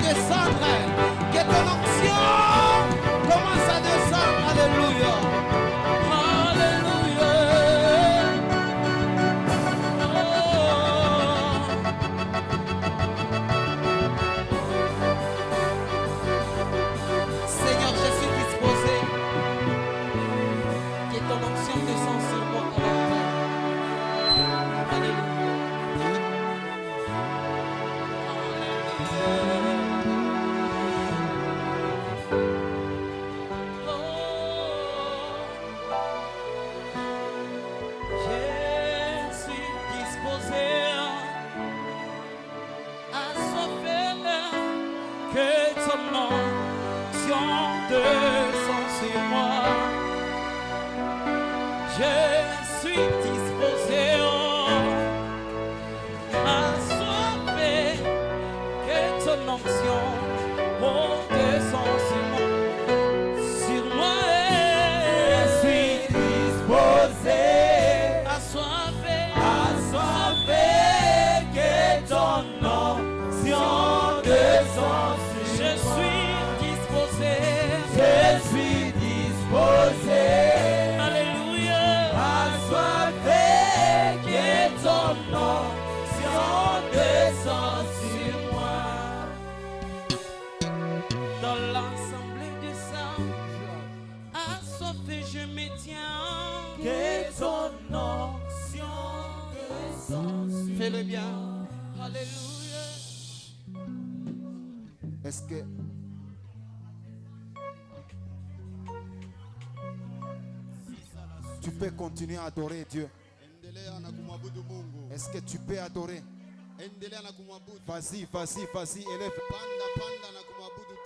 descendre. Que ton onction commence à descendre. Alléluia. Alléluia. Seigneur, je suis disposé. Que ton onction descende sur moi. Alléluia. Fais-le bien. Alléluia. Est-ce que tu peux continuer à adorer Dieu? Est-ce que tu peux adorer? Vas-y, vas-y, vas-y, élève.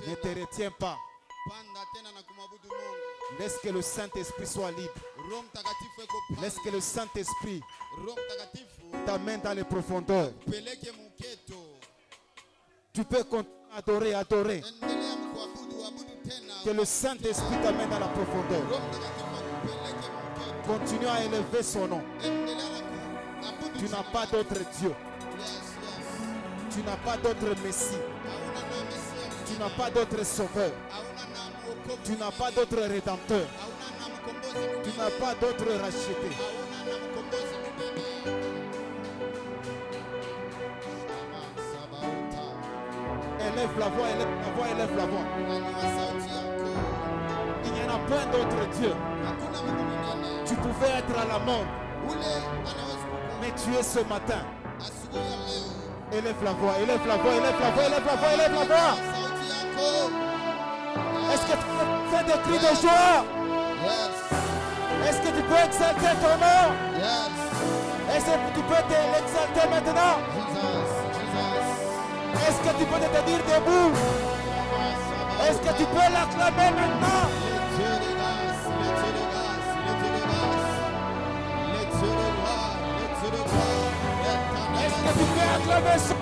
Ne te retiens pas. Laisse que le Saint-Esprit soit libre. Laisse que le Saint-Esprit t'amène dans les profondeurs. Tu peux continuer à adorer, adorer. Que le Saint-Esprit t'amène dans la profondeur. Continue à élever son nom. Tu n'as pas d'autre Dieu. Tu n'as pas d'autre Messie. Tu n'as pas d'autre Sauveur. Tu n'as pas d'autre Rédempteur. Tu n'as pas d'autre racheté. Élève la voix, élève la voix, élève la voix. Il n'y en a pas d'autre Dieu. Tu pouvais être à la mort, mais tu es ce matin. Élève la voix, élève la voix, élève la voix, élève la voix, élève la voix. Est-ce que tu peux faire des cris de joie? Est-ce que tu peux exalter ton nom? Est-ce que tu peux l'exalter maintenant? Est-ce que tu peux te tenir debout? Est-ce que tu peux l'acclamer maintenant? Est-ce que tu peux acclamer ça?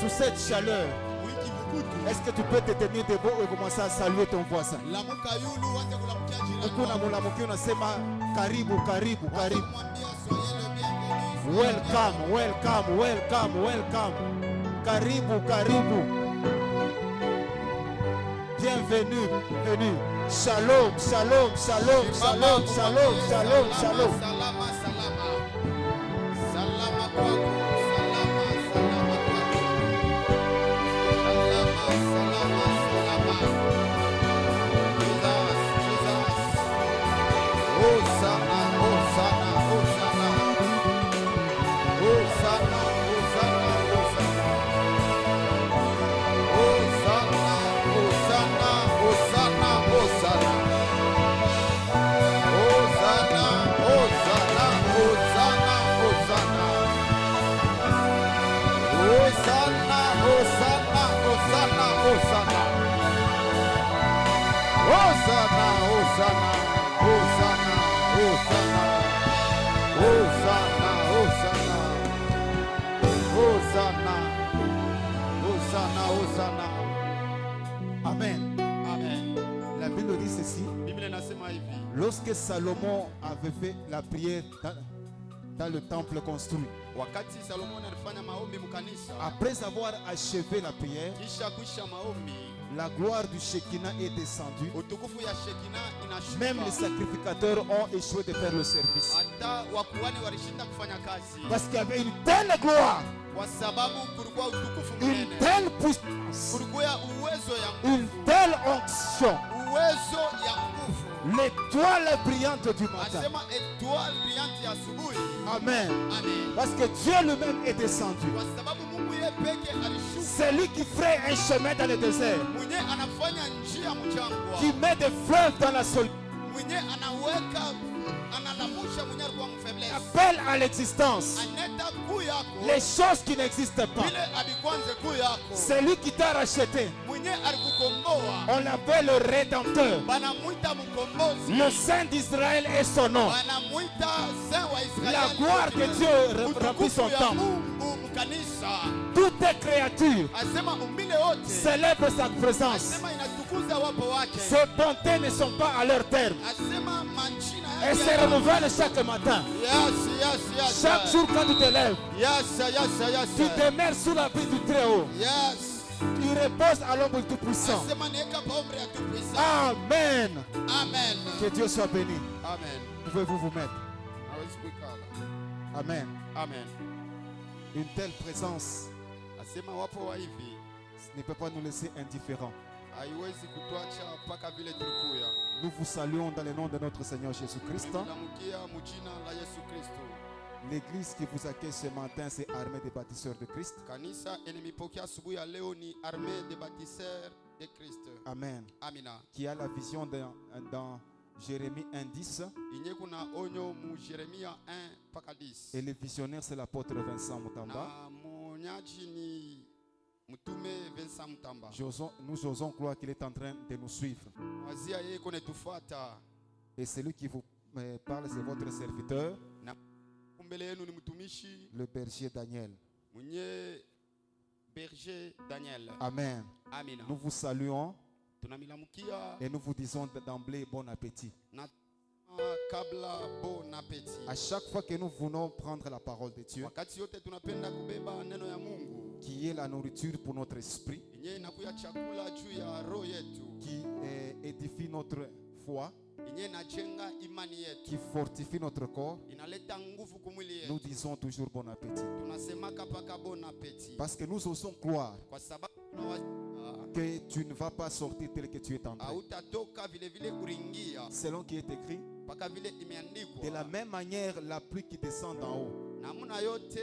Sous cette chaleur, est-ce que tu peux te tenir debout et commencer à saluer ton voisin? Karibu, karibu, karibu. Welcome, welcome, welcome, welcome. Karibu, karibu. Bienvenue, bienvenue. Shalom, shalom, shalom, shalom, shalom, shalom, shalom. Hosanna, inasema hivi. Lorsque Salomon avait fait la prière dans le temple construit, Wakati Salomon alifanya maombi mkanisa, après avoir achevé la prière, kisha kuisha maombi, la gloire du Shekinah est descendue. utukufu ya Shekina inashuka. Même les sacrificateurs ont échoué de faire le service. Hata wakuhani walishinda kufanya kazi. Parce qu'il y avait une telle gloire, Kwa sababu kulikuwa utukufu une mnene. telle puissance, Kulikuwa uwezo ya une nguvu. telle onction. Uwezo ya nguvu. L'étoile brillante du matin. Asema étoile brillante ya asubuhi. Amen. Amen. Parce que Dieu lui-même est descendu. Kwa sababu Mungu yeye peke alishuka. C'est lui qui ferait un chemin dans le désert, Mwenye anafanya njia mchangwa. qui met des fleuves dans la solitude, Mwenye anaweka analamusha mwenye alikuwa mfaiblesse. appelle à l'existence Aneta kuu yako. les choses qui n'existent pas. Vile abikwanze kuu yako. C'est lui qui t'a racheté. Mwenye alikukomboa. On l'appelle le Rédempteur. Banamuita mkombozi. Le Saint d'Israël est son nom. Banamuita Saint wa Israeli. La gloire de Dieu remplit son Utukufu ya temple. Mungu mkanisa. Toute créature Asema umbile wote. célèbre sa présence. Asema inatukuza wapo wake. Ses bontés ne sont pas à leur terme. Asema manchina Elles se renouvellent chaque matin. Yes. Chaque jour quand tu te lèves, Yes. tu demeures sous l'abri du Très-Haut. Yes. Tu reposes à l'ombre du Tout-Puissant. Asema niweka paombre ya Tout-Puissant. Amen. Amen. Que Dieu soit béni. Amen. Pouvez-vous vous mettre? Hawezi kuikala. Amen. Amen. Une telle présence Asema wapo wa hivi. ne peut pas nous laisser indifférents. Haiwezi kutuacha mpaka vile tulikuya. Nous vous saluons dans le nom de notre Seigneur Jésus-Christ. Tunamukia mjina la Yesu Kristo. L'église qui vous accueille ce matin, c'est Armée des bâtisseurs de Christ. Kanisa inimipokea asubuhi ya leo ni Armée des bâtisseurs de Christ. Amen. Amina. Qui a la vision dans Jérémie 1:10. Inye kuna onyo mu Yeremia 1 mpaka 10. Et le visionnaire, c'est l'apôtre Vincent Mutamba. Na mwonyaji ni mtume Vincent Mutamba. Nous osons croire qu'il est en train de nous suivre. Wazia yeye kone tufuata. Et celui qui vous parle, c'est votre serviteur, Na kumbele yenu ni mtumishi le berger Daniel. mwenye berger Daniel. Amen. Amina. Nous vous saluons Tunamilamukia et nous vous disons d'emblée bon appétit. na kabla bon appétit. À chaque fois que nous voulons prendre la parole de Dieu, Wakati yote tunapenda kubeba neno ya Mungu. qui est la nourriture pour notre esprit, Yenye inakuya chakula juu ya roho yetu. qui édifie notre foi, Yenye inajenga imani yetu. qui fortifie notre corps, Inaleta nguvu kumwili nous yetu. disons toujours bon appétit. Tunasemaka paka bon appétit. Parce que nous osons croire Kwa sababu tunawajua que tu ne vas pas sortir tel que tu es entré. hautatoka vile vile kuringia Selon qui est écrit, mpaka vile de la imeandikwa. même manière, la pluie qui descend d'en haut, Namna yote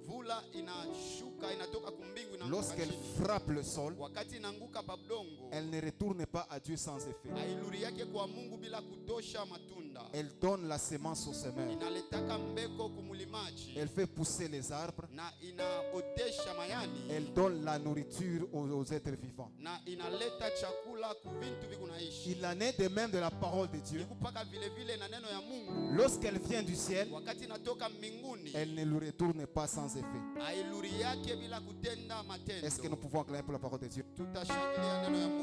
mvula inashuka inatoka kumbingu na lorsqu'elle frappe le sol, wakati inaanguka pa budongo elle ne retourne pas à Dieu sans effet. hailuri yake kwa Mungu bila kutosha matunda. Elle donne la semence au semeur. Inaletaka mbeko kumulimaji Elle fait pousser les arbres. na inaotesha mayani Elle donne la nourriture aux êtres vivants. na inaleta chakula ku vintu vikunaishi. Il en est de même de la parole de Dieu. Ikupaka vile vile na neno ya Mungu Lorsqu'elle vient du ciel, wakati inatoka mbinguni elle ne lui retourne pas sans effet. hailuri yake bila kutenda matendo. Est-ce que nous pouvons acclamer pour la parole de Dieu? Tutashangilia neno ya Mungu.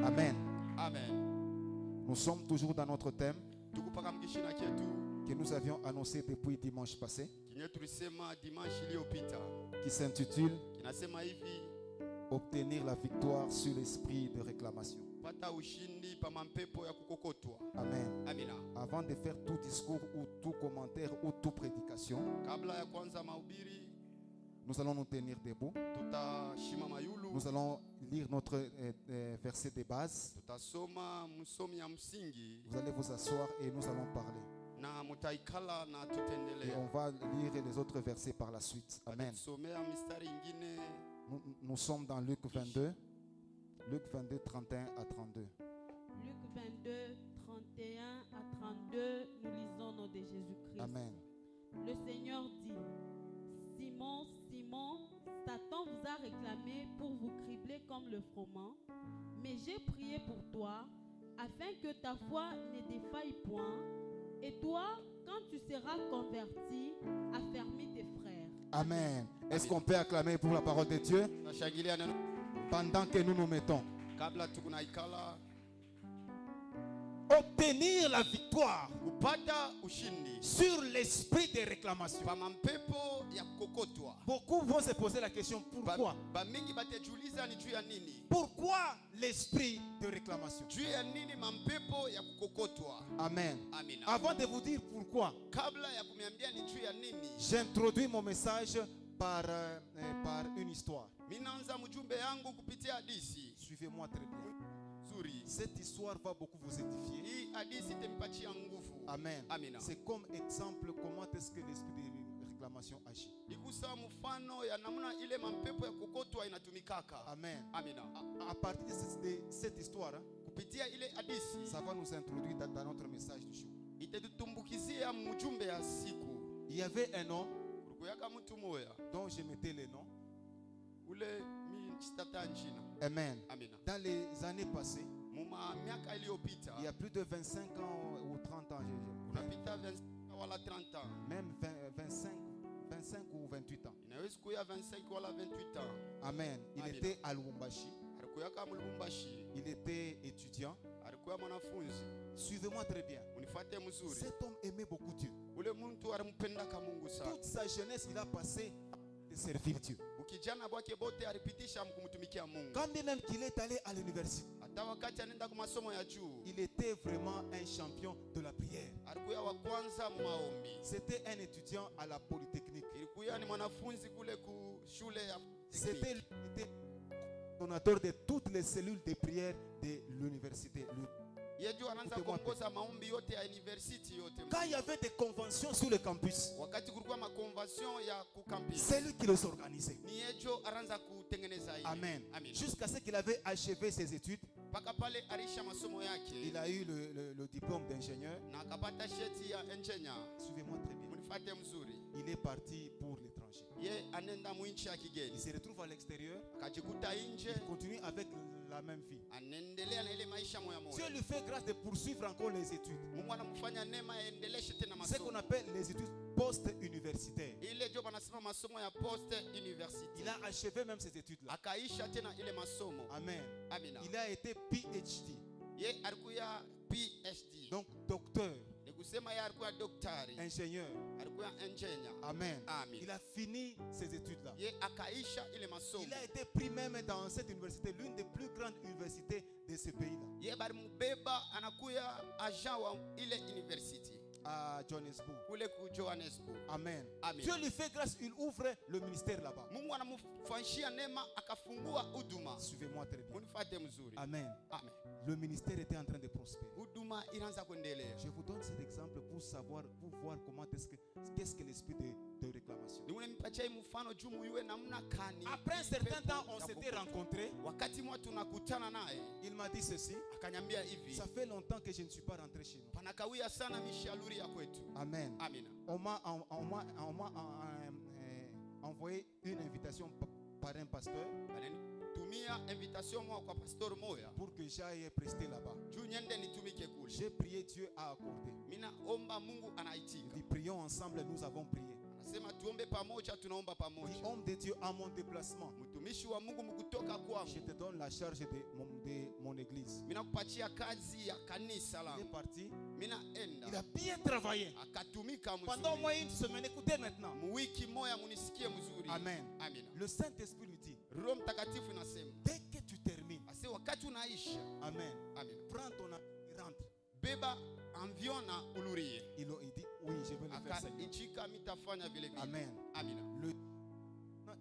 Amen. Amen. Nous sommes toujours dans notre thème Tukupaka mkishina chetu que nous avions annoncé depuis dimanche passé, kinye tulisema dimanche iliyopita, qui s'intitule kinasema hivi: Obtenir la victoire sur l'esprit de réclamation. pata ushindi pa mampepo ya kukokotwa. Amen. Amina. Avant de faire tout discours ou tout commentaire ou toute prédication, Kabla ya kwanza mahubiri, nous allons nous tenir debout. tutashima mayulu, Nous allons lire notre verset de base. tutasoma msomi ya msingi Vous allez vous asseoir et nous allons parler. na mutaikala na Et tutendelea. on va lire les autres versets par la suite. Amen. Somea mistari ingine. Nous sommes dans Luc 22. Luc 22, 31 à 32. Luc 22, 31 à 32, nous lisons au nom de Jésus-Christ. Amen. Le Seigneur dit: Simon, Simon, Satan vous a réclamé pour vous cribler comme le froment, mais j'ai prié pour toi, afin que ta foi ne défaille point, et toi, quand tu seras converti, affermis tes frères. Amen. Est-ce qu'on peut acclamer pour la parole de Dieu? Tunashangilia neno. pendant que nous nous mettons. kabla tukunaikala Obtenir la victoire kupata ushindi sur l'esprit de réclamation. pa mampepo ya kukokotwa. Beaucoup vont se poser la question pourquoi? Bamingi batejuliza ni juu ya nini? Pourquoi l'esprit de réclamation? Juu ya nini mampepo ya kukokotwa? Amen. Amina. Avant de vous dire pourquoi, Kabla ya kumiambia ni juu ya nini, j'introduis mon message par une histoire. minaanza mjumbe yangu kupitia hadisi Suivez-moi très bien. nzuri. Cette histoire va beaucoup vous édifier. Hii hadisi itampatia nguvu. Amen. Amina. C'est comme exemple comment est-ce que l'esprit de réclamation agit. Ikusa mfano ya namna ile mampepo ya kukokotwa inatumikaka. Amen. Amina. À partir de cette histoire, Kupitia ile hadisi ça va nous introduire dans notre message du jour. itatutumbukizia mjumbe ya siku. Il y avait un homme Kuyaka mtu moya dont je mettais le nom. ule mi chitata njina. Amen. Amina. Dans les années passées, Muma miaka iliyopita il y a plus de 25 ans ou 30 ans, unapita 25 wala 30 ans. même 25 ou 28 ans. Inaweza kuya 25 wala 28 ans. Amen. Il Amen. était à Lubumbashi. Alikuyaka Lubumbashi. Il était étudiant. Alikuwa mwanafunzi. Suivez-moi très bien. Unifuate mzuri. Cet homme aimait beaucoup Dieu. Ule mtu alimpendaka Mungu sana. Toute sa jeunesse, il a passé de servir Dieu. Ukijana bwake bote alipitisha kumtumikia Mungu. Quand bien même qu'il est allé à l'université, Hata wakati anaenda kwa masomo ya juu, il était vraiment un champion de la prière. alikuwa wa kwanza maombi. C'était un étudiant à la Polytechnique. Ilikuwa ni mwanafunzi kule ku shule ya C'était le donateur de toutes les cellules de prière de l'université. Yeju anaanza kuongoza maombi yote ya university yote. Quand il y avait des conventions sur le campus, Wakati kulikuwa makonvention ya kukampus, c'est lui qui les organisait. ni Yejo anaanza kutengeneza hii. Amen. Amen. Jusqu'à ce qu'il avait achevé ses études, Paka pale alisha masomo yake il a eu le diplôme d'ingénieur. na akapata sheti ya engineer. Suivez-moi très bien. Munifate mzuri. Il est parti pour l'étranger. Ye anenda mwinchi ya Il kigeni. se retrouve à l'extérieur. Akajikuta nje, Il continue avec la même vie. anaendelea na ile maisha moya Dieu moya. lui fait grâce de poursuivre encore les études. Mungu anamfanya neema aendeleshe tena Ce qu'on masomo. appelle les études post-universitaires. Ile job anasema masomo ya post university. Il a achevé même ces études-là. Akaisha tena ile masomo. Amen. Amina. Il a été PhD, Ye alikuwa PhD. donc docteur, Ni kusema ye alikuwa daktari, ingénieur. alikuwa engineer. Amen. Amen. Il a fini ces études-là. Ye akaisha ile masomo. Il a été pris même dans cette université, l'une des plus grandes universités de ce pays-là, Ye bari mbeba anakuya agent wa ile university à Johannesburg. kule ku Johannesburg. Amen. Amen. Dieu lui fait grâce, il ouvre le ministère là-bas. Mungu anamfanyia neema akafungua huduma. Suivez-moi très bien. Munifate mzuri. Amen. Amen. Le ministère était en train de prospérer. Huduma inaanza kuendelea. Je vous donne cet exemple pour savoir, pour voir comment qu'est-ce que l'esprit de réclamation. Ni nimpatie mfano juu muyue namna kani. Après un certain temps, on s'était rencontrés. Wakati mwa tunakutana naye, Il m'a dit ceci. akanyambia hivi. Ça fait longtemps que je ne suis pas rentré chez nous. Panakawia sana mishaluri ya kwetu. Amen. Amina. On m'a envoyé une invitation par un pasteur Tumia invitation mwa kwa pastor moya. pour que j'aille prester là-bas. Juu nyende nitumike kule. J'ai prié, Dieu a accordé. Mina omba Mungu Il anaitika. dit prions ensemble, nous avons prié. Anasema tuombe pamoja, tunaomba Il dit pamoja. homme de Dieu, à mon déplacement, Mtumishi wa Mungu mkutoka je kwangu. te donne la charge de mon église. Mina kupatia kazi ya kanisa Il est langu. parti. Mina Il a enda. bien travaillé. Akatumika Pendant au mzuri. moins une semaine. Écoutez maintenant. Wiki moya munisikie mzuri. Amen. Amina. Le Saint-Esprit lui dit, Roho Mtakatifu inasema, dès que tu termines, ase wakati unaisha. Amen, Amina. prends ton avion et rentre. Beba avion na ulurie. Il dit, oui, je vais le faire, Seigneur. Akaichika mitafanya vile vile. Amen. Amina. Non,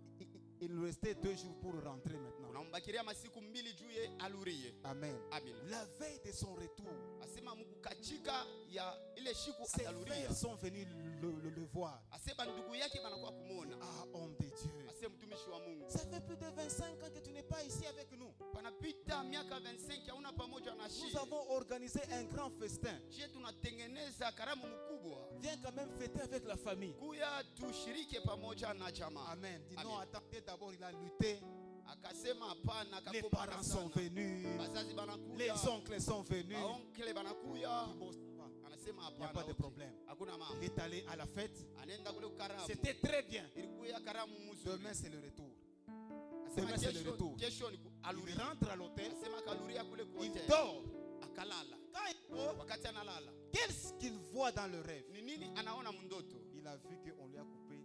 il nous restait 2 jours pour rentrer maintenant. Unambakiria masiku mbili juu ye alurie. Amen. Amina. La veille de son retour, Asema Mungu kachika ya ile shiku ses ataluria. frères sont venus le voir. Asema ndugu yake banakuwa kumwona. Ah, homme de Dieu. Ase mtumishi wa Mungu. Ça fait plus de 25 ans que tu n'es pas ici avec nous. Panapita miaka 25 hauna pamoja na Nous shie. avons organisé un grand festin. Shie tunatengeneza karamu mkubwa. Viens quand même fêter avec la famille. Kuya tushirike pamoja na jamaa. Amen. Dis Amen. non, attendez d'abord, il a lutté. Akasema hapana, Les akakoma parents sont sana. venus. Bazazi banakuya. Les oncles sont venus. Maonkele banakuya. Bon, ça va. Anasema Il n'y a hapana. pas de okay. problème. Hakuna Il mambo. est allé à la fête. Anaenda kule karamu. C'était très bien. Ilikuya karamu mzuri. Demain, c'est le retour. Asema demain, c'est le kesho- retour. Kesho Il rentre à l'hôtel, Asema akaluria kule kwa il hotel. dort. Akalala. Quand il dort, Wakati analala, qu'est-ce qu'il voit dans le rêve? ni nini anaona mundoto? Il a vu qu'on lui a coupé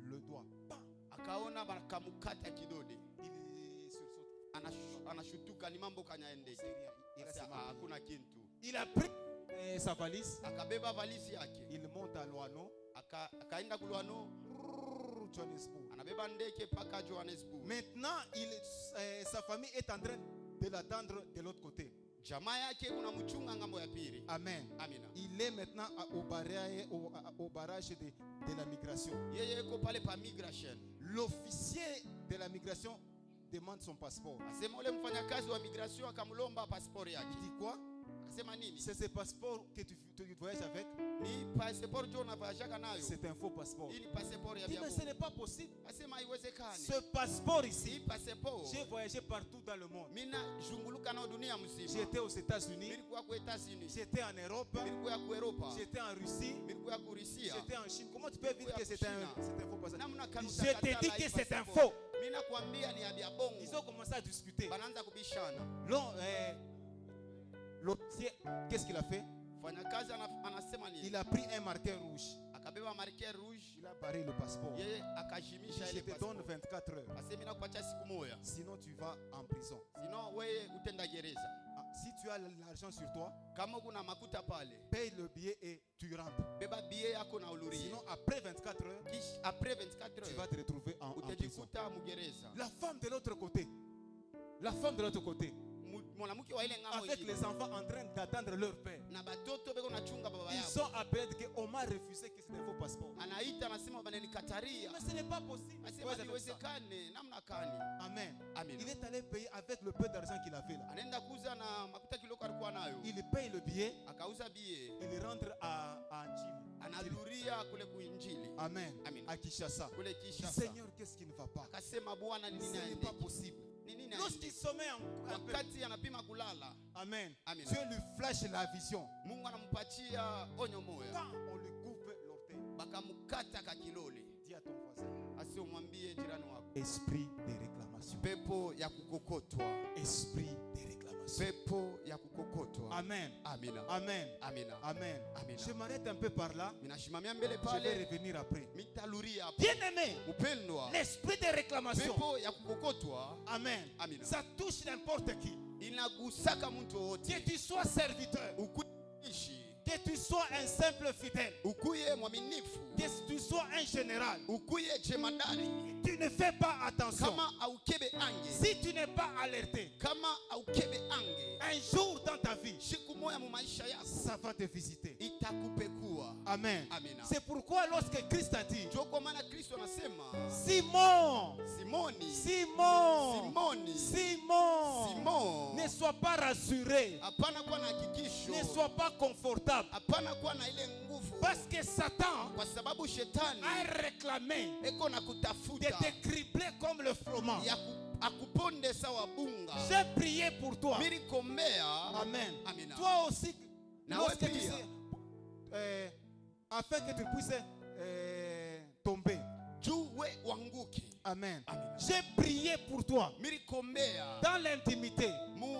le doigt. Bam! Akaona bakamukata kidole. Il sursaute. Anashutuka, ni mambo kanyaende. C'est rien. Il reste Sasa, éparpillé. hakuna kintu. Il a pris sa valise, Akabeba valisi yake, il monte à Loano, akaenda kulwano, Johannesburg. anabeba ndeke paka Johannesburg. Maintenant, sa famille est en train de l'attendre de l'autre côté. Jamaa yake kuna mchunga ngambo ya pili. Amen. Amina. Il est maintenant au barrage de la migration. Yeye yuko pale pa migration. L'officier de la migration demande son passeport. Asema ule mfanyakazi wa migration akamlomba passport Il yake. dit quoi? Akasema nini? C'est ce passeport que tu voyages avec? Ni passport jo unavashaka nayo. C'est un faux passeport. Hii ni passport ya Il dit, mais biabu. ce n'est pas possible. Asema haiwezekani. Ce passeport Hii ici, passport j'ai voyagé partout dans le monde. mina zunguluka nao dunia mzima. J'étais aux États-Unis, Nilikuwa kwa Etats-Unis. j'étais en Europe, Nilikuwa kwa Europa. j'étais en Russie, Nilikuwa kwa Russia. j'étais en Chine. Comment tu peux dire que c'est un faux passeport? Namna kanu Je te dis que c'est un passport. faux. Mimi nakwambia ni ya bia Ils bongo. ont commencé à discuter. Banaanza kubishana. L'officier, qu'est-ce qu'il a fait? Mfanyakazi anasema nini? Il a pris un marqueur rouge. Akabeba marqueur rouge. Il a barré le passeport. Yeye Il akajimisha dit, je ile te donne passport. 24 heures. Asema nakuacha siku moja. Sinon, tu vas en prison. Sino wewe utenda gereza. Ah, si tu as l'argent sur toi, Kama kuna makuta pale, paye le billet et tu rentres. beba billet yako na ulurie. Sinon, après 24 heures, Kisha après 24 tu heures vas te retrouver en prison. utajikuta mugereza. La femme de l'autre côté, la femme de l'autre côté, Mwanamke wa ile ngamo avec ingine les enfants en train d'attendre leur père, na batoto beko nachunga baba ils yao. sont appelés qu'on m'a refusé que c'est un faux passeport. Anaita anasema bananikataria. Mais ce n'est pas possible. Asema haiwezekani, namna kani? Amen. Amina. Il est allé payer avec le peu d'argent qu'il avait là. Anaenda kuuza na makuta kiloko alikuwa nayo. Il paye le billet, Akauza bie. il rentre à Anjili. Analuria kule kuinjili. Amen. Amen. À Kinshasa. Kule Il dit, Kinshasa. Seigneur, qu'est-ce qui ne va pas? Akasema Bwana ni Ce nini n'est pas aende? possible. Ni nini Lorsqu'il aende? sommeille un peu, Wakati anapima kulala, Amen. Amen. Dieu lui flash la vision. Mungu anampatia onyo moya. Quand on lui coupe l'orteil, Bakamukata kakilole. dis à ton voisin, Asi umwambie jirani wako. esprit de réclamation. Pepo ya kukokotwa. Esprit de réclamation. Pepo ya kukokotwa. Amen. Amina. Amen. Amina. Amen. Amina. Je m'arrête un peu par là. Minashimamia mbele Je vais pale. revenir après. Mitaluria hapo. Bien-aimé, Upendwa. l'esprit de réclamation. Pepo ya kukokotwa Amen. Amina. Ça touche n'importe qui. inagusaka mtu Que wote. tu sois serviteur, Ukuishi. que tu sois un simple fidèle, Ukuye mwaminifu. que tu sois un général, Ukuye jemadari. tu ne fais pas attention. Kama aukebe ange. Si tu n'es pas alerté, Kama aukebe ange. un jour dans ta vie, Siku moja mu maisha yako ça va te visiter. itakupekua. Amen. Amina. C'est pourquoi lorsque Christ a dit, Ndio kwa maana Kristo anasema Simon, Simoni, Simon, Simoni, Simon, Simon, ne sois pas rassuré, hapana kuwa na hakikisho, ne sois pas confortable, hapana kuwa na ile nguvu, parce que Satan kwa sababu shetani a réclamé eko na de kutafuta te cribler comme le froment. ya akuponde sawa bunga. J'ai prié pour toi. Milikombea. Amen. Amina. Toi aussi, Na lorsque wewe tu pia. sais, afin que tu puisses tomber. Juu we wanguke. Amen. Amina. J'ai prié pour toi Milikombea dans l'intimité mu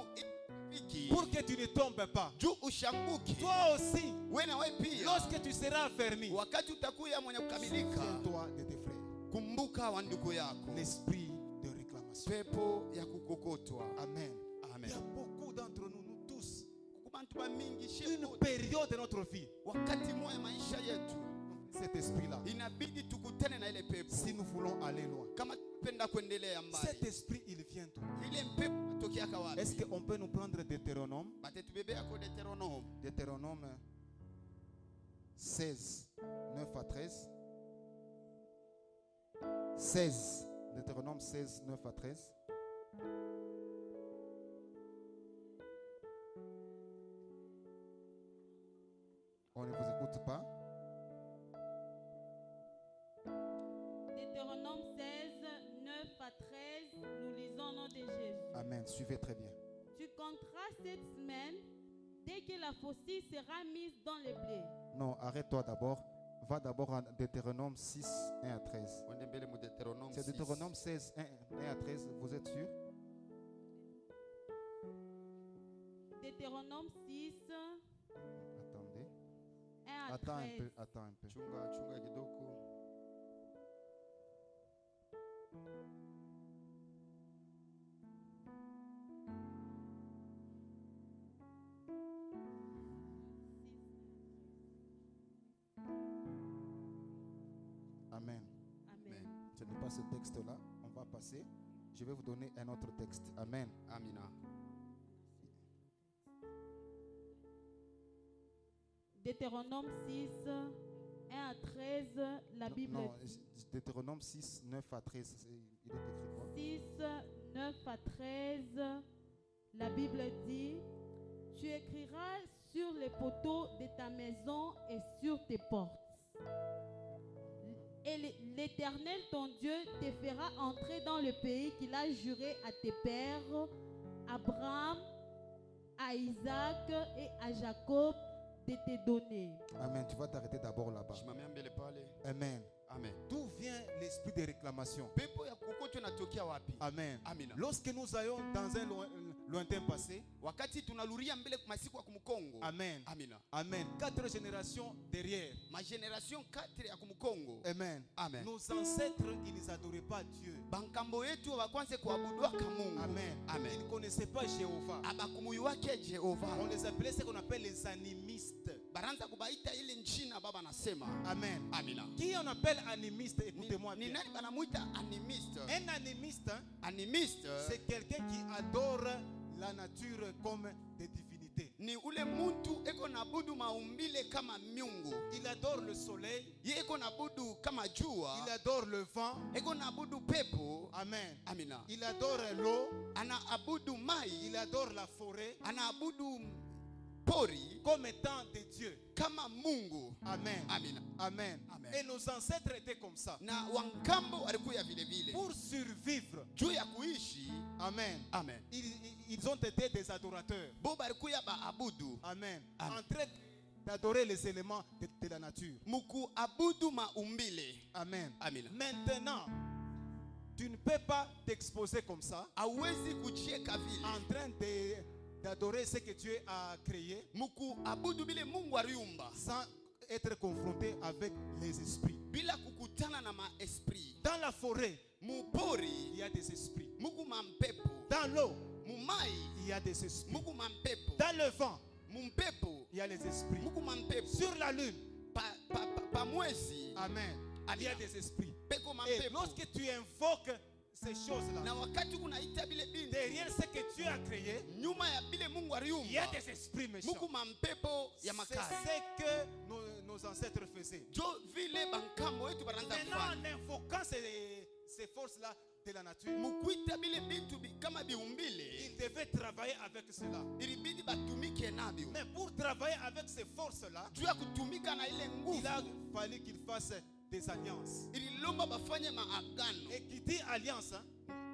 ifiki pour que tu ne tombes pas. juu ushanguke. Toi aussi, We na we pia lorsque tu seras affermi, wakati utakuya mwenye kukamilika, souviens-toi de tes frères. kumbuka wa ndugu yako. L'esprit de réclamation. Pepo ya kukokotwa. Amen. Amen. Il y a beaucoup d'entre nous, nous tous, Kubantu bamingi une shepu. période de notre vie, Wakati moya maisha yetu cet esprit-là, inabidi tukutane na ile pepo si nous voulons aller loin. kama tupenda kuendelea Cet mbali. esprit, il vient d'où? Ile pepo atokiaka wapi? Est-ce qu'on peut nous prendre Deutéronome? Batetubebea ko Deuteronome. Deutéronome 16, 9 à 13. 16. Deutéronome 16, 9 à 13. On ne vous écoute pas. Deutéronome 16, 9 à 13, nous lisons au nom de Jésus. Amen. Suivez très bien. Tu compteras cette semaine dès que la faucille sera mise dans le blé. Non, arrête-toi d'abord. va d'abord à Deutéronome 6, 1 à 13. C'est Deutéronome 16, 1 à 13. Vous êtes sûr? Deutéronome 6, Attendez. 1 à Attends un 13. peu, attends un peu. Chunga kidogo. Amen. Amen. Ce n'est pas ce texte-là. On va passer. Je vais vous donner un autre texte. Amen. Amina. Deutéronome 6, 1 à 13, la Bible Non, dit. Deutéronome 6, 9 à 13. Il est écrit quoi? 6, 9 à 13, la Bible dit, tu écriras sur les poteaux de ta maison et sur tes portes. Et l'Éternel, ton Dieu, te fera entrer dans le pays qu'il a juré à tes pères, Abraham, à Isaac et à Jacob, de te donner. Amen. Tu vas t'arrêter d'abord là-bas. Shimamia mbele pale. Amen. Amen. D'où vient l'esprit de réclamation? Pepo ya kokoto inatokea wapi? Amen. Amina. Lorsque nous allons dans un lointain passé, Wakati tunaluria mbele masiku ya kumkongo. Amen. Amina. Amen. 4 générations derrière. Ma génération 4 ya kumkongo. Amen. Amen. Nos ancêtres, ils ne adoraient pas Dieu. Bankambo yetu bakwanze kuabudu ka Mungu. Amen. Amen. Ils ne connaissaient pas Jéhovah. Abakumuyi wake Jehova. On les appelait ce qu'on appelle les animistes. Baranza kubaita ile njina baba nasema. Amen. Amina. Qui on appelle animiste? Écoutez-moi Ni bien. nani banamuita animiste? Un animiste, Animiste c'est quelqu'un qui adore la nature comme des divinités. ni ule muntu eko nabudu maumbile kama miungu. Il adore le soleil, Ye eko nabudu kama jua. il adore le vent. Eko nabudu pepo. Amen. Amina. Il adore l'eau, Anaabudu mai. il adore la forêt Anaabudu pori comme étant des dieux. kama Mungu. Amen. Amina. Amen. Amen. Et nos ancêtres étaient comme ça. Na wangambo walikuya vile vile. Pour survivre, Juu ya kuishi. amen, Amen. ils ont été des adorateurs. Bo balikuya baabudu. Amen. Amen. En train d'adorer les éléments de la nature. Muku abudu maumbile. Amen. Amina. Maintenant, tu ne peux pas t'exposer comme ça, Hawezi kujieka vile. en train d'adorer ce que Dieu a créé, Muku abudu bile Mungu aliumba. sans être confronté avec les esprits. Bila kukutana na maesprit. Dans la forêt, Mupori il y a des esprits. Mungu mampepo. Dans l'eau, Mumai il y a des esprits. Mungu mampepo. Dans le vent, Mumpepo il y a les esprits. Mungu mampepo. Sur la lune, Pa mwezi amen, il y a des esprits. peko Et mampepo. lorsque tu invoques ces choses-là, Na wakati kunaita bile binti derrière ce que Dieu a créé, nyuma ya bile Mungu il y a aliumba. des esprits méchants. Mungu mampepo ya C'est makali. ce que nos ancêtres faisaient. Jo vile bankambo wetu baranza Maintenant, kufanya. en invoquant ces forces-là de la nature, Mukuita bile bintu kama biumbile. ils devaient travailler avec cela. Ilibidi batumike nabyo. Mais pour travailler avec ces forces-là, Juu ya kutumika na ile nguvu. il a fallu qu'ils fassent des alliances. Ililomba bafanye maagano. Et qui dit alliance, hein,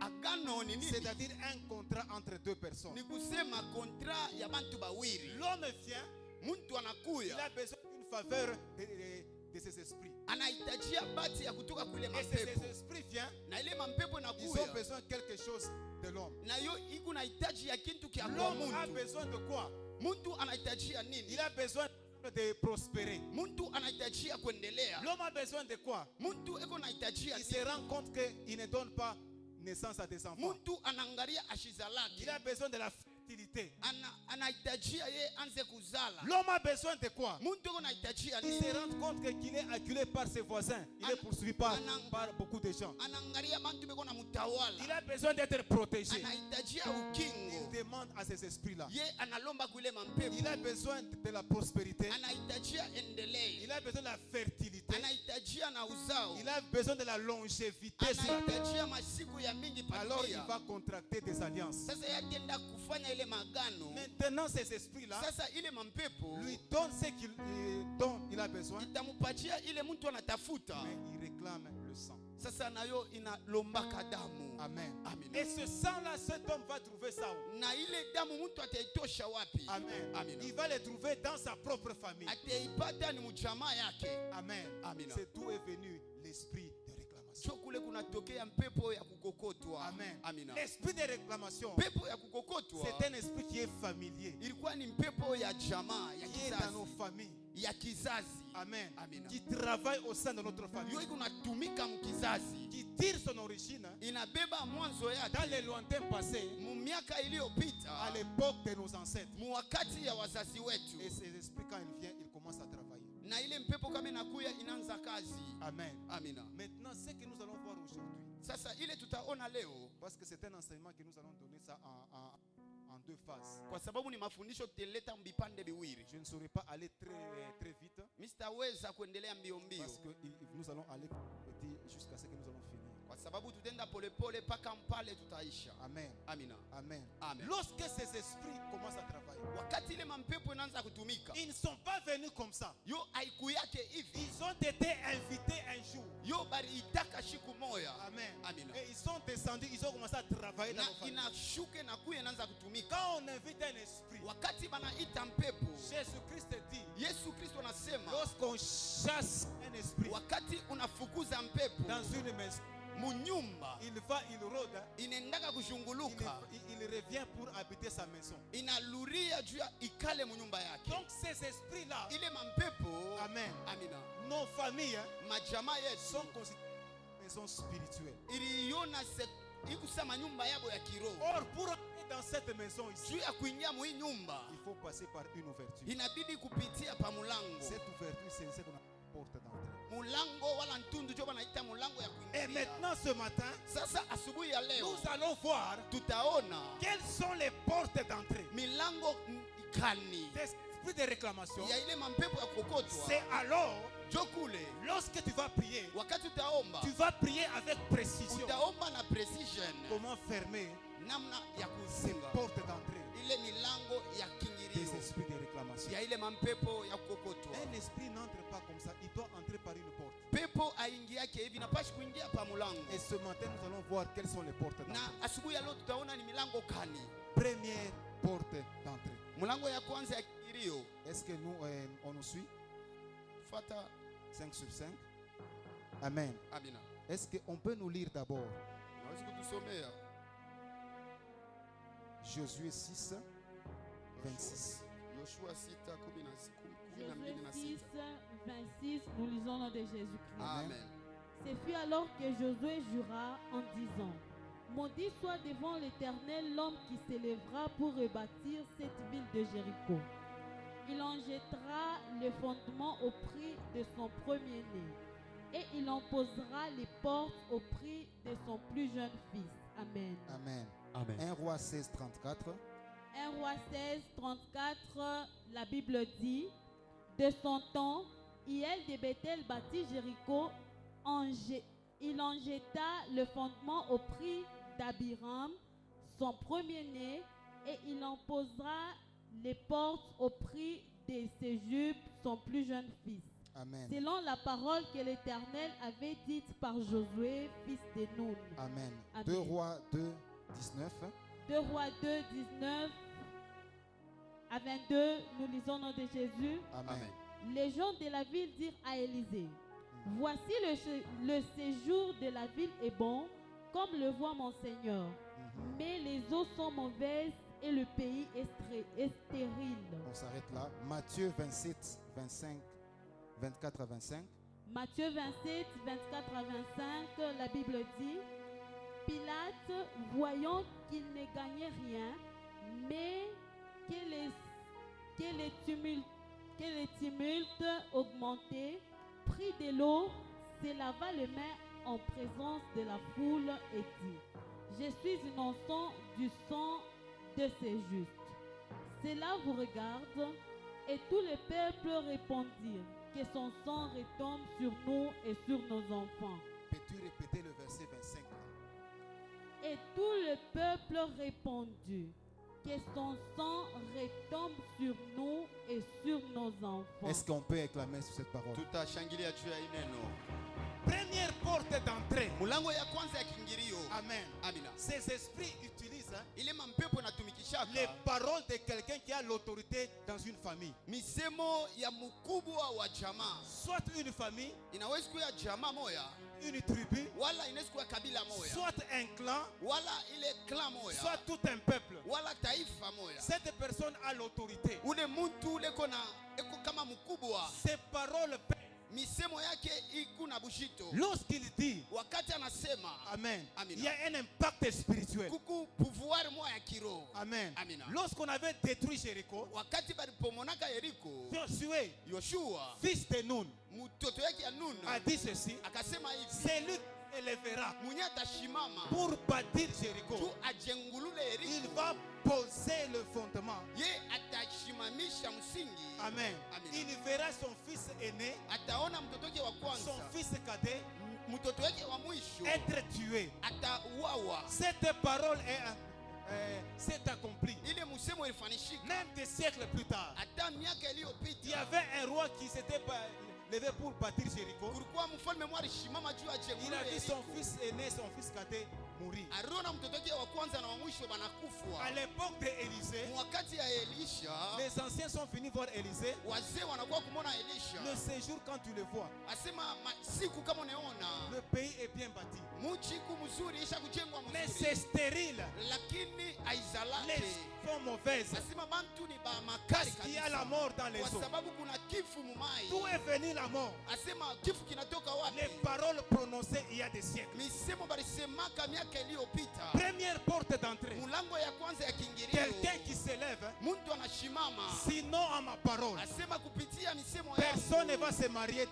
Agano ni nini? c'est-à-dire un contrat entre deux personnes. Ni kusema kontra ya bantu bawiri. L'homme vient, Muntu il anakuya. a besoin d'une faveur de ses esprits. Anahitajia bati ya kutoka kule Et mapepo. ces esprits viennent, Na ile mampepo ils ont nakuya. besoin de quelque chose de l'homme. Na yo iko nahitaji ya kintu kia kwa L'homme a muntu. besoin de quoi? Muntu anahitajia nini? Il a besoin de prospérer. Muntu anahitajia kuendelea. L'homme a besoin de quoi? Muntu eko nahitajia Il se nini? rend compte qu'il ne donne pas naissance à des enfants. Muntu anaangalia ashiza Il lake. a besoin de la fertilité. Anahitajia ye anze kuzala. L'homme a besoin de quoi? Muntu eko nahitajia Il nini? se rend compte qu'il est acculé par ses voisins. Il est poursuivi par beaucoup de gens. Anaangalia bantu beko na mutawala. Il a besoin d'être protégé. Anahitajia Il ukingo. demande à ces esprits-là. Ye analomba kule mampepo. Il a besoin de la prospérité. Anahitajia endelee. Il a besoin de la fertilité. Anahitajia na uzao. Il a besoin de la longévité sur la terre. Anahitajia masiku ya mingi Alors il patia. va contracter des alliances. Sasa yatenda kufanya ile magano. Maintenant, ces esprits-là Sasa ile mampepo lui donnent ce dont il a besoin, itamupatia ile mtu anatafuta. mais il réclame le sang. sasa nayo inalombaka damu. Amen. Amina. Et ce sang-là, cet homme va trouver ça où? Na ile damu mtu ataitosha wapi? Amen. Amina. Il va les trouver dans sa propre famille. Ataipata ni mjamaa yake. Amen. Amina. C'est d'où est venu l'esprit de réclamation. Sio kule kunatokea mpepo ya kukokotwa. Amen. Amina. L'esprit de réclamation, Pepo ya kukokotwa c'est un esprit qui est familier, ilikuwa ni mpepo ya jamaa ya qui est dans nos kizazi, familles. ya kizazi. Amen. Amina. Qui travaille au sein de notre Yo famille, iko natumika mkizazi, qui tire son origine inabeba mwanzo dans yake les lointains passés, mu miaka à iliyopita, l'époque de nos ancêtres. mu wakati ya wazazi wetu. Et ces esprits, quand ils viennent, ils commencent à travailler. Na ile mpepo kama inakuya inaanza kazi. Amen. Amina. Maintenant, ce que nous allons voir aujourd'hui, Sasa ile tutaona leo, parce que c'est un enseignement que nous allons donner ça en deux phases. kwa sababu ni mafundisho tuteleta mbipande biwili. Je ne saurais pas aller très vite, Msitaweza kuendelea mbio mbio, parce que nous allons aller petit jusqu'à ce que nous allons finir. kwa sababu tutenda polepole mpaka mpale tutaisha. Amen. Amina. Amen. Amen. Lorsque ces esprits commencent à travailler, Wakati ile mampepo inaanza kutumika, ils ne sont pas venus comme ça. yo haikuyake hivi, Ils ont été invités un jour. yo baliitaka shiku moya. Amen. Amina. Et ils sont descendus, ils ont commencé à travailler dans Na nos familles. inashuke na kuya inaanza kutumika. Quand on invite un esprit, Wakati banaita mpepo, Jésus-Christ dit, Yesu Kristo anasema lorsqu'on chasse un esprit wakati unafukuza mpepo dans une maison, munyumba, il va, il rôde, inaendaka kushunguluka, il revient pour habiter sa maison. inaluria juu ya ikale munyumba yake. Donc ces esprits-là, Ile mampepo, Amen, amina, nos familles majamaa sont yetu considérées des maisons spirituelles. iliona ikusema nyumba yabo ya kiroho. Or, pour entrer dans cette maison ici, Juu ya kuingia mu hii nyumba il faut passer par une ouverture. inabidi kupitia pa mulango. Cette ouverture, c'est ce qu'on appelle porte d'entrée. Mulango wala ntundu jo banaita mulango ya Et kuingia. maintenant, ce matin, Sasa asubuhi ya leo nous allons voir tutaona quelles sont les portes d'entrée milango kani des esprits de réclamation. ya ile mampepo ya kukokotwa. C'est alors, Jo kule lorsque tu vas prier, wakati utaomba, tu vas prier avec précision. utaomba na precision Comment fermer namna ya ces kuzinga portes d'entrée ile milango ya des kingirio esprits de réclamation. ya ile mampepo ya kukokotwa. Un esprit n'entre pas comme ça, il doit entrer par une porte. Pepo aingi yake hivi napashi kuingia pa mulango. Et ce matin, nous allons voir quelles sont les portes Na d'entrée. asubuhi ya leo tutaona ni milango kani. Première porte d'entrée. Mulango ya kwanza ya kingirio, Est-ce que nous, on nous suit? fata 5 sur 5. Amen. amina. Est-ce qu'on peut nous lire d'abord Naweza kutusomea Josué 6, 26. Yoshua 6:12 Josué na 6, 6. 26, nous lisons au nom de Jésus-Christ. Amen. Ce fut alors que Josué jura en disant: Maudit soit devant l'Éternel l'homme qui s'élèvera pour rebâtir cette ville de Jéricho. Il en jettera le fondement au prix de son premier-né, et il en posera les portes au prix de son plus jeune fils. Amen. Amen. Amen. 1 Roi 16, 34. 1 Roi 16, 34, la Bible dit: De son temps, Hiel de Bethel bâtit Jéricho, il en jeta le fondement au prix d'Abiram, son premier-né, et il en posera les portes au prix de Séjub, son plus jeune fils. Amen. Selon la parole que l'Éternel avait dite par Josué, fils de Nun. Amen. Amen. 2 Rois 2, 19. 2 Rois 2, 19 à 22, nous lisons au nom de Jésus. Amen. Les gens de la ville dirent à Élisée: Voici le séjour de la ville est bon, comme le voit mon Seigneur. Mais les eaux sont mauvaises et le pays est stérile. On s'arrête là. Matthieu 27, 25, 24 à 25. Matthieu 27, 24 à 25, la Bible dit: Pilate, voyant qu'il ne gagnait rien, mais que les tumultes augmentaient, prit de l'eau, se lava les mains en présence de la foule et dit: Je suis innocent du sang de ces justes. Cela vous regarde. Et tout le peuple répondirent: Que son sang retombe sur nous et sur nos enfants. Peux-tu répéter le verset 25 là? Et tout le peuple répondit: Que son sang retombe sur nous et sur nos enfants. Est-ce qu'on peut acclamer sur cette parole? Tutashangilia juu ya hii neno. Première porte d'entrée. Mulango ya kwanza ya kiingilio. Amen. Amina. Ces esprits utilisent Ile mampepo inatumikishaka les paroles de quelqu'un qui a l'autorité dans une famille. misemo ya mkubwa wa jamaa. Soit une famille, Inaweza kuwa jamaa moya, une tribu, wala inaweza kuwa kabila moya, soit un clan, wala ile clan moya, soit tout un peuple. wala taifa moya. Cette personne a l'autorité. Ule muntu ule eko kama mkubwa, Ces paroles, misemo yake iko na bushito. lorsqu'il dit, Wakati anasema Amen, Amina. il y a un impact spirituel. kuku pouvoir moya ya kiroho. Amen. Amina. Lorsqu'on avait détruit Jéricho, Wakati balipomonaka Yeriko, Josué, Yoshua fils de Nun, mtoto yake ya Nun a dit ceci, akasema hivi, c'est lui qui élèvera mwenye atashimama pour bâtir Jéricho. tu ajengulule Il Yeriko, va poser le fondement. ye atashimamisha msingi. Amen. Amina. Il verra son fils aîné, Ataona mtoto wake wa son kwanza, fils cadet, mtoto wake wa mwisho être tué. atauawa. Cette parole s'est accomplie. Ile msemo ilifanishika. Même des siècles plus tard, Hata miaka il y iliyopita avait un roi qui s'était levé pour bâtir Jéricho. kulikuwa mfalme mmoja alishimama juu Il a ajengulule vu son Yeriko. fils aîné, son fils cadet mourir. Aliona mtoto wake wa kwanza na wa mwisho À banakufwa. l'époque d'Élisée, Wakati ya Elisha, les anciens sont venus voir Élisée. wazee wanakuwa kumwona Elisha, Le séjour, quand tu le vois, asema siku kama unaona le pays est bien bâti. muchi ku mzuri isha kujengwa Mais c'est mzuri, stérile. lakini Les aizalake. sont mauvaises. Asema bantu ni ba Parce makali qu'il y a la kabisa, mort dans les kwa eaux. sababu kuna kifu mumai. D'où est venue la mort? Asema kifu kinatoka wapi? Les paroles prononcées il y a des siècles. Misemo balisemaka miaka iliyopita. Première porte d'entrée. Mulango ya kwanza ya kiingilio, Quelqu'un qui s'élève, muntu anashimama, sinon à ma parole, asema kupitia misemo personne ne yangu va se marier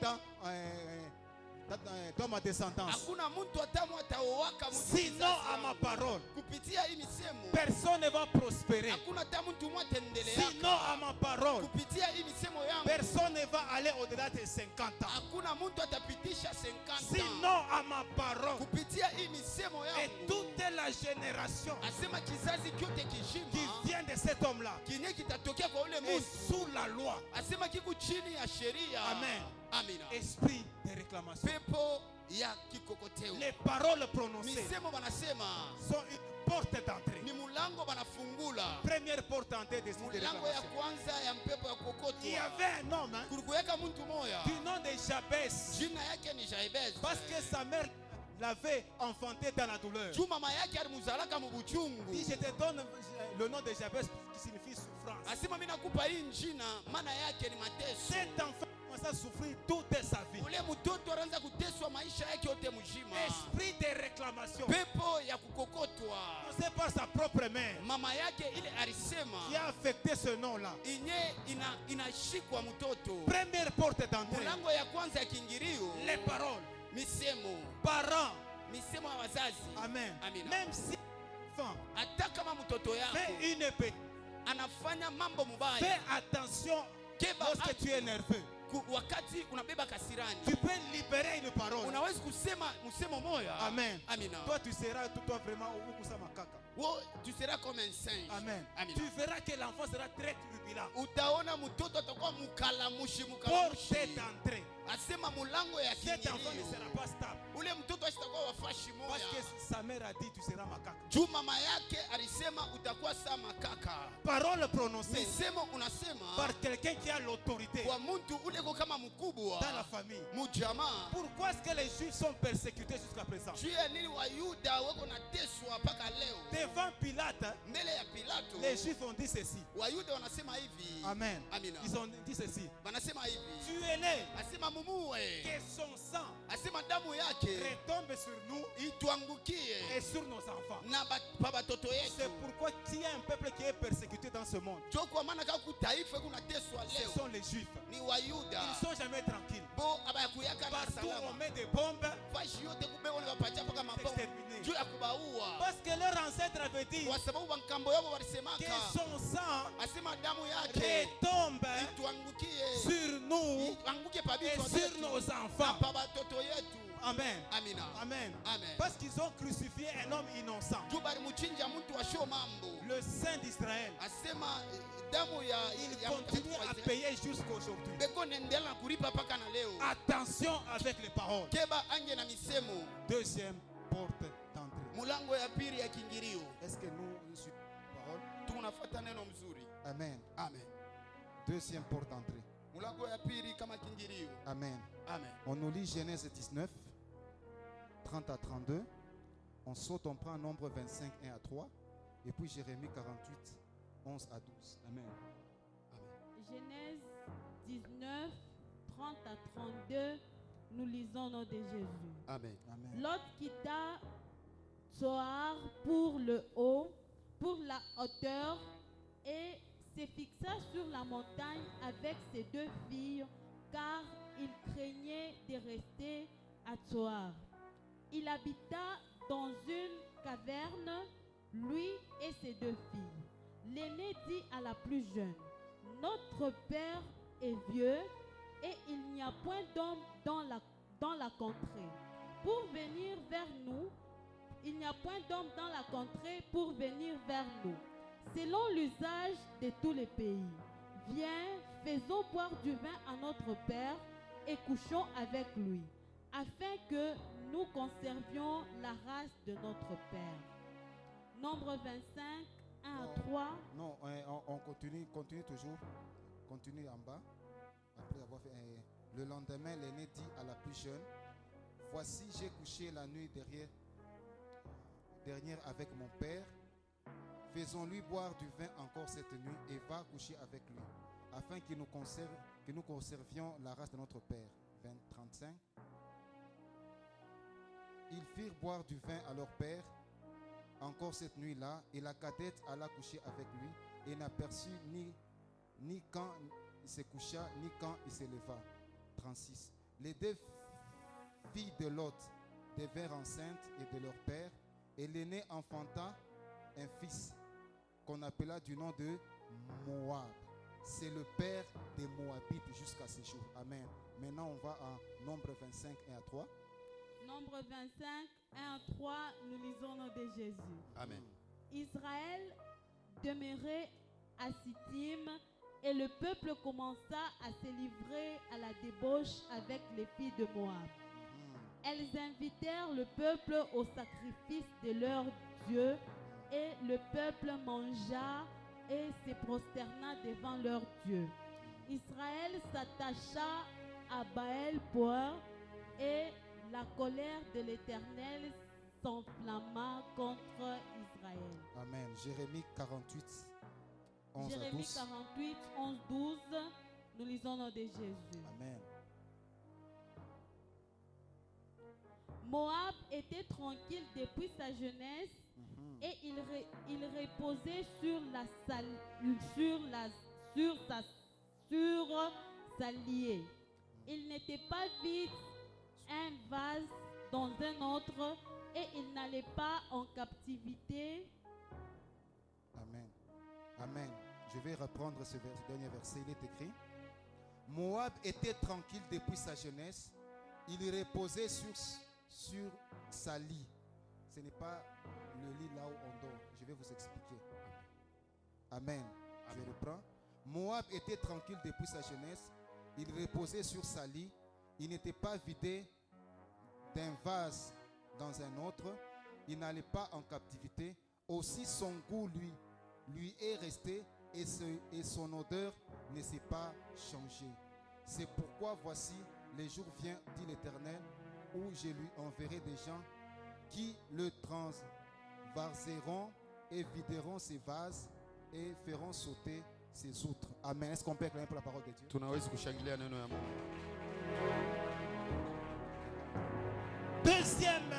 dans ma descendance. hakuna muntu atamu ataowaka mtu Sinon kizazi à ma yangu. parole, Kupitia hii misemo personne ne va prospérer. hakuna hata mtu mmoja Sinon ataendelea. à ma parole, Kupitia hii misemo yangu personne ne va aller au-delà de 50 ans. hakuna mtu atapitisha 50 Sinon à ma parole, kupitia hii misemo et yangu. toute la génération Asema kizazi kyote qui kishima vient de cet homme-là kinye kitatokea kwa ule est mtu, sous la loi. asema kiku chini ya sheria. Amen. Amina. Esprit de réclamation. Pepo ya kikokoteo. Les paroles prononcées Misemo banasema sont une porte d'entrée. ni mulango banafungula. Première porte d'entrée des de Mulango ya réclamation. kwanza ya mpepo ya Il y kokotwa. avait un homme Kulikuweka mtu moya, du nom de Jabès, jina yake ni Jabez, parce que sa mère l'avait enfanté dans la douleur. juu mama yake alimuzalaka mubuchungu. Si je te donne le nom de Jabès qui signifie souffrance, Asema mimi nakupa hii njina, maana yake ni mateso. cet enfant commence à souffrir toute sa vie. Ule mtoto anaanza kuteswa maisha yake yote mzima. Esprit de réclamation, Pepo ya kukokotwa. c'est par sa propre mère Mama yake ile alisema qui a affecté ce nom-là. inye inashikwa mtoto. Première porte d'entrée, Mulango ya kwanza ya kiingilio, les paroles, misemo, parents. misemo ya wazazi. Amen. Amina. Même si l'enfant Hata kama mtoto yako fait une bêtise, anafanya mambo fais mubaya, attention keba lorsque tu es nerveux. wakati unabeba kasirani, Tu peux libérer une parole. unaweza kusema msemo moya. Amen. Amina. Toi, tu seras toi vraiment au Kusama Kaka. Wo, tu seras comme un singe. Amen. Amina. Tu verras que l'enfant sera très turbulent. Utaona mtoto atakuwa mukalamushi Porte mukalamushi. d'entrée. Asema mulango ya Cet enfant ne kiingilio, sera pas stable. ule mtoto asitakuwa wafashi Parce moya. que sa mère a dit tu seras makaka. Juu mama yake alisema utakuwa sama kaka. Parole prononcée Misemo unasema par quelqu'un qui a l'autorité kwa muntu uleko kama mkubwa dans la famille. mujamaa. Pourquoi est-ce que les juifs sont persécutés jusqu'à présent? Juu ya nini Wayuda wako nateswa mpaka leo? Devant Pilate, Mbele ya Pilato les juifs ont dit ceci. Wayuda wanasema hivi. Amen. Amina. Ils ont dit ceci. Wanasema hivi. Tuez-les, Asema mumuue. que son sang Asema damu yake retombe sur nous ituangukie et sur nos enfants. na pa batoto C'est yetu. pourquoi s'il y a un peuple qui est persécuté dans ce monde, Jo kwa maana kama kutaifa kuna teswa ce leo sont les juifs. ni Ils Wayuda. ne sont jamais tranquilles. Bo abayakuyaka na Partout on salama. met des bombes Fashi yote kubewa na wapacha mpaka pour mabomu. exterminer. Juu ya kubaua. Parce que leur ancêtre avait dit Kwa sababu bankambo yao que walisemaka. son sang Asema damu yake retombe ituangukie. sur nous Anguke pa et vichwa sur vyetu nos na enfants. pa batoto yetu. Amen. Amina. Amen. Amen. Parce qu'ils ont crucifié un homme innocent, Juu balimuchinja mtu wa shio mambo. le Saint d'Israël. Asema damu ya Il ya continue mtakatifu wa à Israeli. payer jusqu'aujourd'hui. Beko nendela na kulipa mpaka na leo. Attention avec les paroles. keba ange na misemo. Deuxième porte d'entrée. Mulango ya pili ya kiingilio. Est-ce que nous suivons la parole? Tunafuata neno mzuri. Amen. Amen. Deuxième porte d'entrée. Mulango ya pili kama kiingilio. Amen. Amen. On nous lit Genèse 19, 30 à 32. On saute, on prend Nombre 25, 1 à 3. Et puis Jérémie 48, 11 à 12. Amen. Genèse 19, 30 à 32, nous lisons au nom de Jésus. Amen. Amen. Lot quitta Tsoar pour le haut, pour la hauteur, et se fixa sur la montagne avec ses 2 filles, car il craignait de rester à Tsoar. Il habita dans une caverne, lui et ses 2 filles. L'aîné dit à la plus jeune: notre père est vieux et il n'y a point d'homme dans la contrée. Pour venir vers nous, il n'y a point d'homme dans la contrée pour venir vers nous. Selon l'usage de tous les pays, viens, faisons boire du vin à notre père et couchons avec lui, afin que nous conservions la race de notre père. Nombre 25, 1 à 3. Non, on continue toujours. Continue en bas. Après avoir fait le lendemain, l'aîné dit à la plus jeune: voici, j'ai couché la nuit dernière avec mon père. Faisons-lui boire du vin encore cette nuit et va coucher avec lui, afin que nous conservions la race de notre père. 35. Ils firent boire du vin à leur père encore cette nuit-là, et la cadette alla coucher avec lui et n'aperçut ni quand il se coucha, ni quand il se leva. 36. Les 2 filles de Lot devinrent enceintes et de leur père, et l'aînée enfanta un fils qu'on appela du nom de Moab. C'est le père des Moabites jusqu'à ce jour. Amen. Maintenant, on va en Nombre 25, 1 à 3. Nombre 25, 1 à 3, nous lisons au nom de Jésus. Amen. Israël demeurait à Sittim, et le peuple commença à se livrer à la débauche avec les filles de Moab. Elles invitèrent le peuple au sacrifice de leur Dieu, et le peuple mangea et se prosterna devant leur Dieu. Israël s'attacha à Baal-Peor, et la colère de l'Éternel s'enflamma contre Israël. Amen. Jérémie 48, 11 à Jérémie 12. 48, 11, 12, nous lisons au nom de Jésus. Amen. Moab était tranquille depuis sa jeunesse, et il reposait sur sa liée. Il n'était pas vide un vase dans un autre, et il n'allait pas en captivité. Amen. Amen. Je vais reprendre ce dernier verset. Il est écrit: Moab était tranquille depuis sa jeunesse. Il reposait sur sa lit. Ce n'est pas le lit là où on dort. Je vais vous expliquer. Amen. Je reprends. Moab était tranquille depuis sa jeunesse. Il reposait sur sa lit. Il n'était pas vidé d'un vase dans un autre. Il n'allait pas en captivité. Aussi son goût lui est resté, et son odeur ne s'est pas changée. C'est pourquoi voici, les jours viennent, dit l'Éternel, où je lui enverrai des gens qui le transvaseront et videront ses vases et feront sauter ses outres. Amen. Est-ce qu'on peut acclamer pour la parole de Dieu? Tunaweza kushangilia neno ya Mungu. Deuxième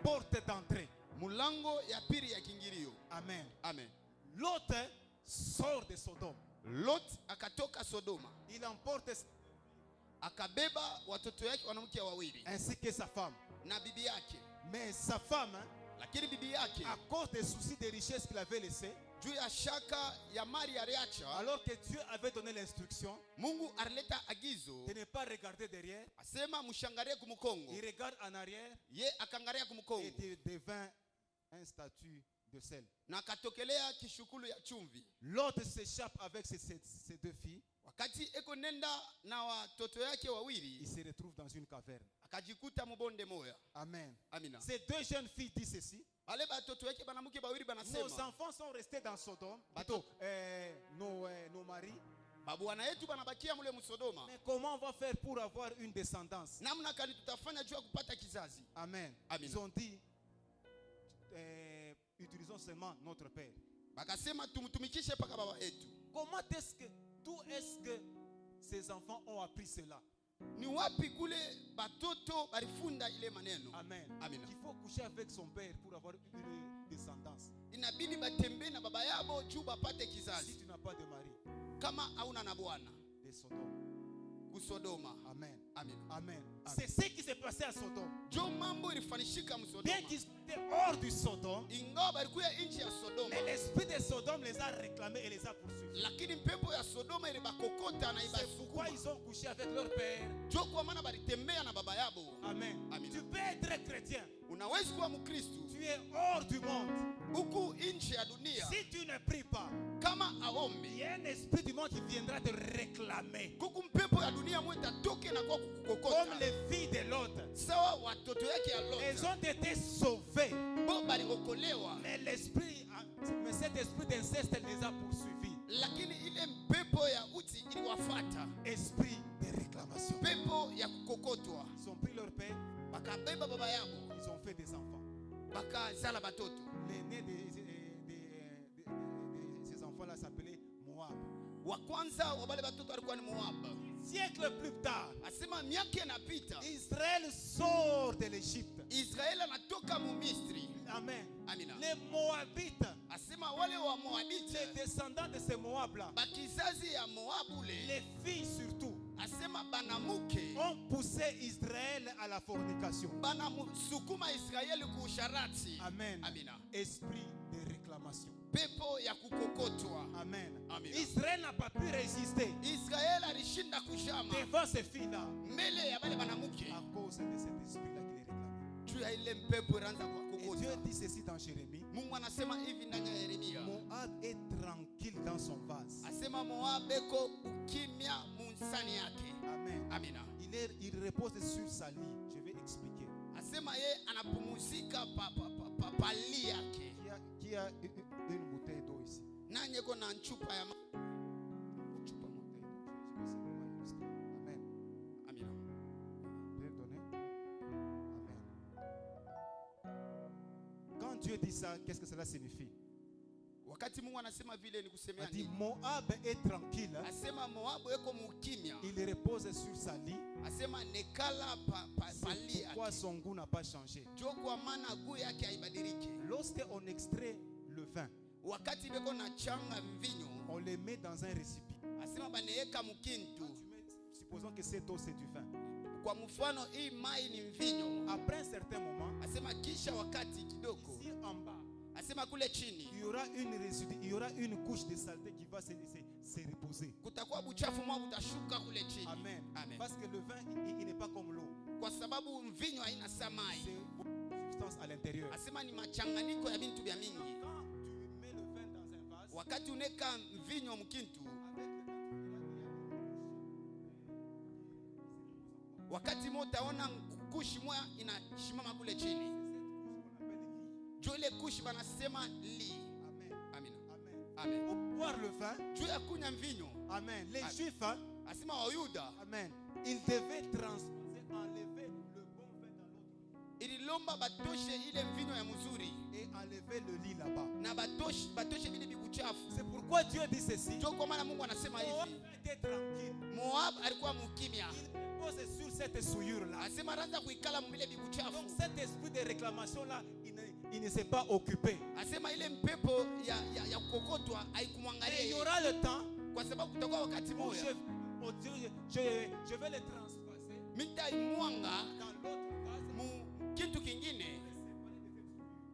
porte d'entrée. Mulango ya pili ya kiingilio. Amen. Amen. L'autre sort de Sodome. Lot akatoka Sodoma, Il emporte akabeba watoto yake wanamke wawili ainsi que sa femme. na bibi yake. Mais sa femme, Lakini bibi yake, à cause des soucis de richesse qu'il avait laissés, juu ya shaka ya mali aliacha, alors que Dieu avait donné l'instruction Mungu alileta agizo de ne pas regarder derrière, asema mshangalie kumukongo. il regarde en arrière Ye akangalia et kumukongo devint un statut de sel. na akatokelea kishukulu ya chumvi. L'autre s'échappe avec ses 2 filles. Wakati eko nenda na watoto yake wawili, il se retrouve dans une caverne. akajikuta mbonde moya. Amen. Amina. Ces deux jeunes filles disent ceci. Wale batoto yake banamuke bawili Nos banasema, enfants sont restés dans Sodome. Bateau. Nos maris. babwana yetu banabakia mule Musodoma. Mais comment on va faire pour avoir une descendance? Namna kani tutafanya juu ya kupata kizazi? Amen. Amen. Ils ont dit, utilisons seulement notre Père. Bakasema tumtumikishe paka baba yetu. Comment d'où est-ce que ces enfants ont appris cela? Ni wapi kule batoto balifunda ile maneno? Amen. Amina. Il faut coucher avec son père pour avoir une descendance. Inabidi batembe na baba yabo juu bapate Si kizazi. tu n'as pas de mari, Kama hauna na bwana de Sodome. kusodoma. Amen. Amina. Amen. C'est ce qui s'est passé à Sodome. Jo mambo ilifanishika Bien Musodoma. qu'ils étaient hors du Sodome, Ingawa balikuya nchi ya Sodoma, mais l'esprit de Sodome les a réclamés et les a poursuivis. lakini pepo ya Sodoma ile bakokota na C'est pourquoi ibasukuma. ils ont couché avec leur père. Jo kwa maana balitembea na baba yabo. Amen. Amen. Tu peux être chrétien. Unawezi kuwa Mkristo Tu es hors du monde. huku nchi ya dunia, Si tu ne pries pas, kama il aombi y a un esprit du monde qui viendra te réclamer. kuku mpepo ya dunia mweta toke na kwa Comme kukokota. les filles de Lot. Sawa watoto yake ya Elles Lot ont été sauvées. bo baliokolewa, Mais cet esprit d'inceste les a poursuivis. lakini ile mpepo ya uti iliwafata, Esprit de réclamation. pepo ya kukokotwa. Ils ont pris leur père, Bakabeba baba yabo, ils ont fait des enfants. bakazala batoto. L'aîné de ces enfants-là s'appelait Moab. Wa kwanza wa bale batoto alikuwa ni Moab. Siècle plus tard, Asema miaka inapita, Israël sort de l'Égypte. Israeli anatoka mu Misri. Amen. Amina. Les Moabites, Asema wale wa les Moabite, descendants de ces Moab-là, bakizazi ya Moabu le, les filles surtout, asema banamuke ont poussé Israël à la fornication. banamsukuma Israeli kuusharati. Amen. Amina. Esprit de réclamation. Pepo ya kukokotwa. Amen. Amen. Israël n'a pas pu résister Israeli alishinda kushama devant ces filles-là mbele ya bale banamuke à cause de cet esprit-là qui les réclamait. juu ya ile mpepo iraanza kwa Et Dieu kokota. dit ceci dans Jérémie. Mungu anasema hivi ndani ya Yeremia, Moab est tranquille dans son vase. asema Moabu eko ukimya munsani yake. Amen. Amina. Il repose sur sa lit. Je vais expliquer. Asema ye anapumuzika pali yake. Qui a une bouteille d'eau ici? Nanye ko na chupa ya Chupa bouteille d'eau. Je vais simplement illustrer. Amen. Amina. Je vais le donner. Amen. Quand Dieu dit ça, qu'est-ce que cela signifie? Wakati Mungu anasema vile ni Il kusemea dit nini? Moab est tranquille. Asema Moabu eko mukimya. Il repose sur sa lit. Asema nekala pali C'est pourquoi yake. son goût n'a pas changé. Jo kwa maana guu yake haibadiliki. Lorsqu'on extrait le vin, Wakati beko na changa mvinyo, on le met dans un récipient. asema baneeka mukintu. Supposons que cette eau c'est du vin. Kwa mfano hii mai ni mvinyo. Après un certain moment, Asema kisha wakati kidogo, ici en bas, asema kule chini il y aura une résidue, il y aura une couche de saleté qui va se reposer. kutakuwa buchafu mwa butashuka kule chini. Amen. Amen. Parce que le vin, il n'est pas comme l'eau. Kwa sababu mvinyo haina samai. C'est une substance à l'intérieur. Asema ni machanganiko ya bintu bya mingi. Quand tu mets le vin dans un vase, Wakati uneka mvinyo mkintu, avec le temps, tu verras qu'il y a une wakati mo utaona kushi moya inashimama kule chini. couche qu'on appelle Jo ile kushi banasema li. Amen. Amina. Amen. Amen. Pour boire le vin, Juu ya kunya mvinyo, Amen. Les Amen. Juifs, hein, asema Wayuda Amen. Ils devaient transposer, enlever le bon vin dans l'autre ililomba batoshe ile mvinyo ya mzuri et enlever le lit là-bas. na batoshe vile bibuchafu. C'est pourquoi Dieu dit ceci. Jo kwa maana Mungu anasema Moab hivi, était tranquille. Moab alikuwa mukimya. Il repose sur cette souillure-là. Asema ranza kuikala mumile bibuchafu. Donc cet esprit de réclamation-là, il ne s'est pas occupé. Asema ile mpepo ya kukokotwa haikumwangalia Et il y yeye. aura le temps Kwa sababu kutakuwa wakati où moja je vais les transposer mitaimwanga dans l'autre vase. mu kitu kingine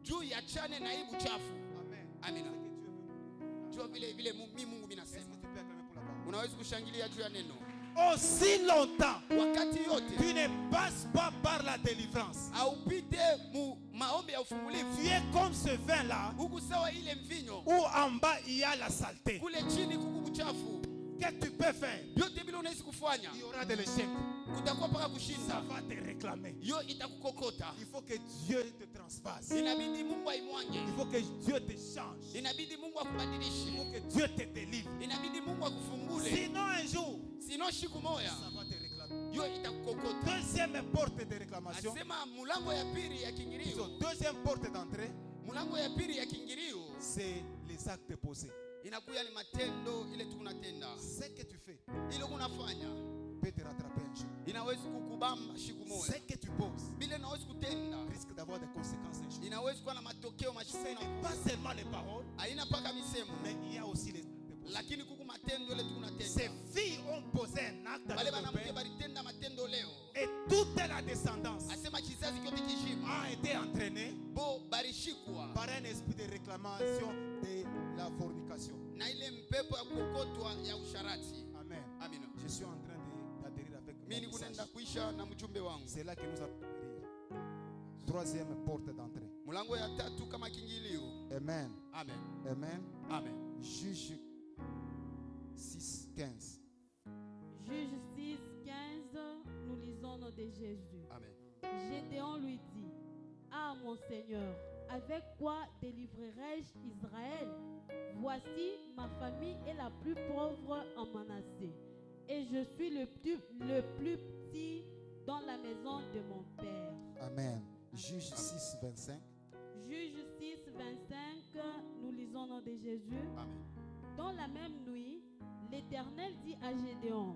juu ya chane na hii buchafu. Amen. Amina. C'est ce que Dieu veut. Jua vile vile Mungu Est-ce minasema. que tu peux acclamer pour la parole? Unaweza kushangilia juu ya neno. Aussi longtemps Wakati yote tu ne passes pas par la délivrance. aupite mu maombi ya ufungulivu. Tu es comme ce vin-là Huku sawa ile mvinyo. où en bas il y a la saleté. Kule chini kuku buchafu. que tu peux faire, vyote vile unaweza kufanya, il y aura de l'échec. kutakuwa mpaka Ça kushinda. va te réclamer. Yo itakukokota. Il faut que Dieu te transpasse. Inabidi Mungu aimwange. Il faut que Dieu te change. Inabidi Mungu Il akubadilishe. faut que Dieu te délivre. Inabidi Mungu akufungule. Sinon un jour, Sino siku moya, ça va te réclamer. yo itakukokota. Deuxième porte de réclamation. Asema mulango ya pili ya kiingilio. Deuxième porte d'entrée, Mulango ya pili ya kiingilio c'est les actes posés. inakuya ni matendo ile tunatenda. Ce que tu fais Ile unafanya peut te rattraper un jour. inaweza kukubamba siku Ce moja. que tu poses Bila inaweza kutenda risque d'avoir des conséquences un jour. inaweza kuwa na matokeo Ce mashuhuri. n'est pas seulement les paroles, Haina paka misemo, mais il y a aussi les actes posés. lakini kuku matendo ile Ces tunatenda. filles ont posé un acte Wale avec le wanamke Père balitenda matendo leo. et toute la descendance Asema kizazi kyote kijima a été entraînée bo barishikwa par un esprit de réclamation de la fornication. na ile mpepo ya kukokotwa ya usharati. Amen. Amina. Je suis en train d'adhérer avec mon Mimi message. kunaenda kuisha na mjumbe wangu. C'est là que nous allons adhérer. Troisième porte d'entrée. Mlango ya tatu kama kiingilio. Amen. Amen. Amen. Amen. Juge 6, 15. Juge 6, 15, nous lisons au nom de Jésus. Amen. Gédéon lui dit, ah mon Seigneur, avec quoi délivrerai-je Israël? Voici, ma famille est la plus pauvre en Manassé, et je suis le plus petit dans la maison de mon père. Amen. Juge 6, 25. Juge 6, 25, nous lisons au nom de Jésus. Amen. Dans la même nuit, l'Éternel dit à Gédéon,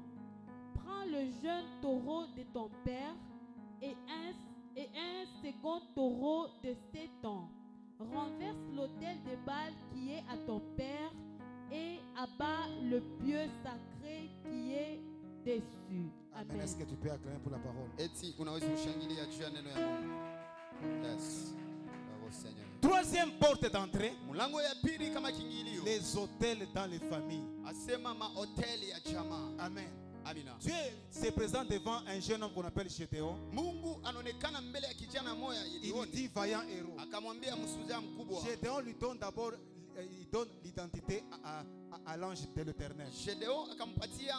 prends le jeune taureau de ton père et un second taureau de 7 ans. Renverse l'autel de Baal qui est à ton père et abat le pieu sacré qui est dessus. Amen. Amen. Est-ce que tu peux acclamer pour la parole? Eti unaweza kushangilia juu ya neno ya Mungu. Yes. Bravo Seigneur. Troisième porte d'entrée, Mlango ya pili kama kiingilio. les hôtels dans les familles. Asema mahoteli ya jamaa. Amen. Amina. Dieu se présente devant un jeune homme qu'on appelle Gédéon. Mungu anaonekana mbele ya kijana moya Il lui Gideoni. dit vaillant héros. Akamwambia msuja mkubwa. Gédéon lui donne d'abord, il donne l'identité à l'ange de l'Éternel. Gedeon akampatia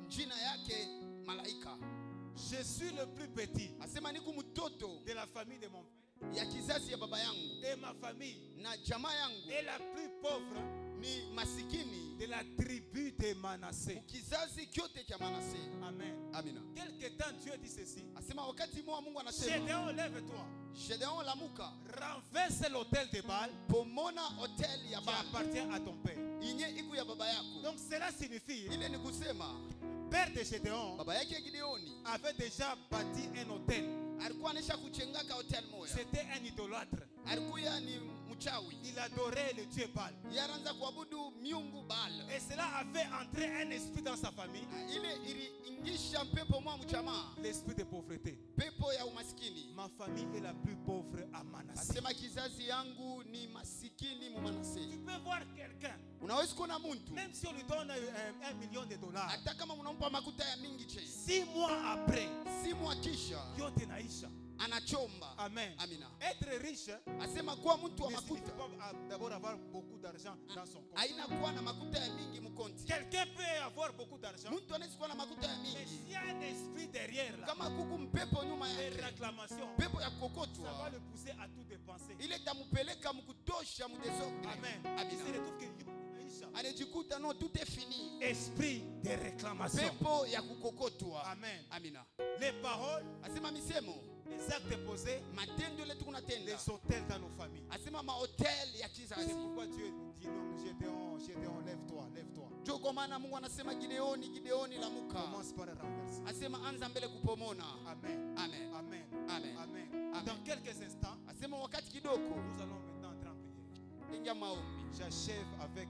jina yake malaika. Je suis le plus petit Asema niko mtoto de la famille de mon père. ya kizazi ya baba yangu Et ma famille na jamaa yangu est la plus pauvre ni masikini de la tribu de Manassé. kizazi kyote cha Manase. Amen. Amina. Quelque temps Dieu dit ceci. Asema wakati mwa Mungu anasema Gédéon, lève-toi. Gedeon lamuka Renverse l'autel de Baal pomona hotel ya qui Baal appartient à ton père. inye iku ya baba yako. Donc cela signifie, Ile ni kusema père de Gédéon baba yake Gideoni avait déjà bâti un hôtel. alikuwa anisha kuchengaka hotel moya. C'était un idolâtre. Alikuwa ni mchawi. Il adorait le dieu Baal. Yaranza kuabudu miungu Baal. Et cela a fait entrer un esprit dans sa famille, Ile iliingisha pepo mwa mchamaa, l'esprit de pauvreté. pepo ya umaskini. Ma famille est la plus pauvre à Manassé. Asema kizazi yangu ni masikini mu Manase. Tu peux voir quelqu'un, Unaweza kuona mtu même si on lui donne $1 million, hata kama mnampa makuta ya mingi che, 6 mois après, si mwakisha yote naisha. anachomba. Amen. Amina. Être riche Asema kuwa mtu wa ne signifie makuta pas d'abord avoir beaucoup d'argent dans son compte. haina kuwa na makuta ya mingi mkonti. Quelqu'un peut avoir beaucoup d'argent, Mtu anaweza kuwa na makuta ya mais mingi s'il y a un esprit derrière là, kama kuku mpepo nyuma les yake, réclamations, pepo ya ça va kukokotwa, le pousser à tout dépenser. ile tamupeleka mkutosha mdesordre. Amen. Il se Amina. retrouve que Aïcha, Anajikuta no tout est fini. esprit de réclamation. Pepo ya kukokotwa. Amen. Amina. Les paroles, Asema misemo, les actes posés, matendo ile tunatenda. les hôtels dans nos familles. Asema mahotel ya C'est kizazi. pourquoi Dieu dit non, Gédéon, lève-toi, lève-toi. Jo kwa maana Mungu anasema Gideoni lamuka. Commence par renverser. Asema anza mbele kupomona. Amen. Amen. Amen. Amen. Amen. Amen. Dans quelques instants, Asema wakati kidogo nous allons maintenant entrer en prière. ingia maombi. J'achève avec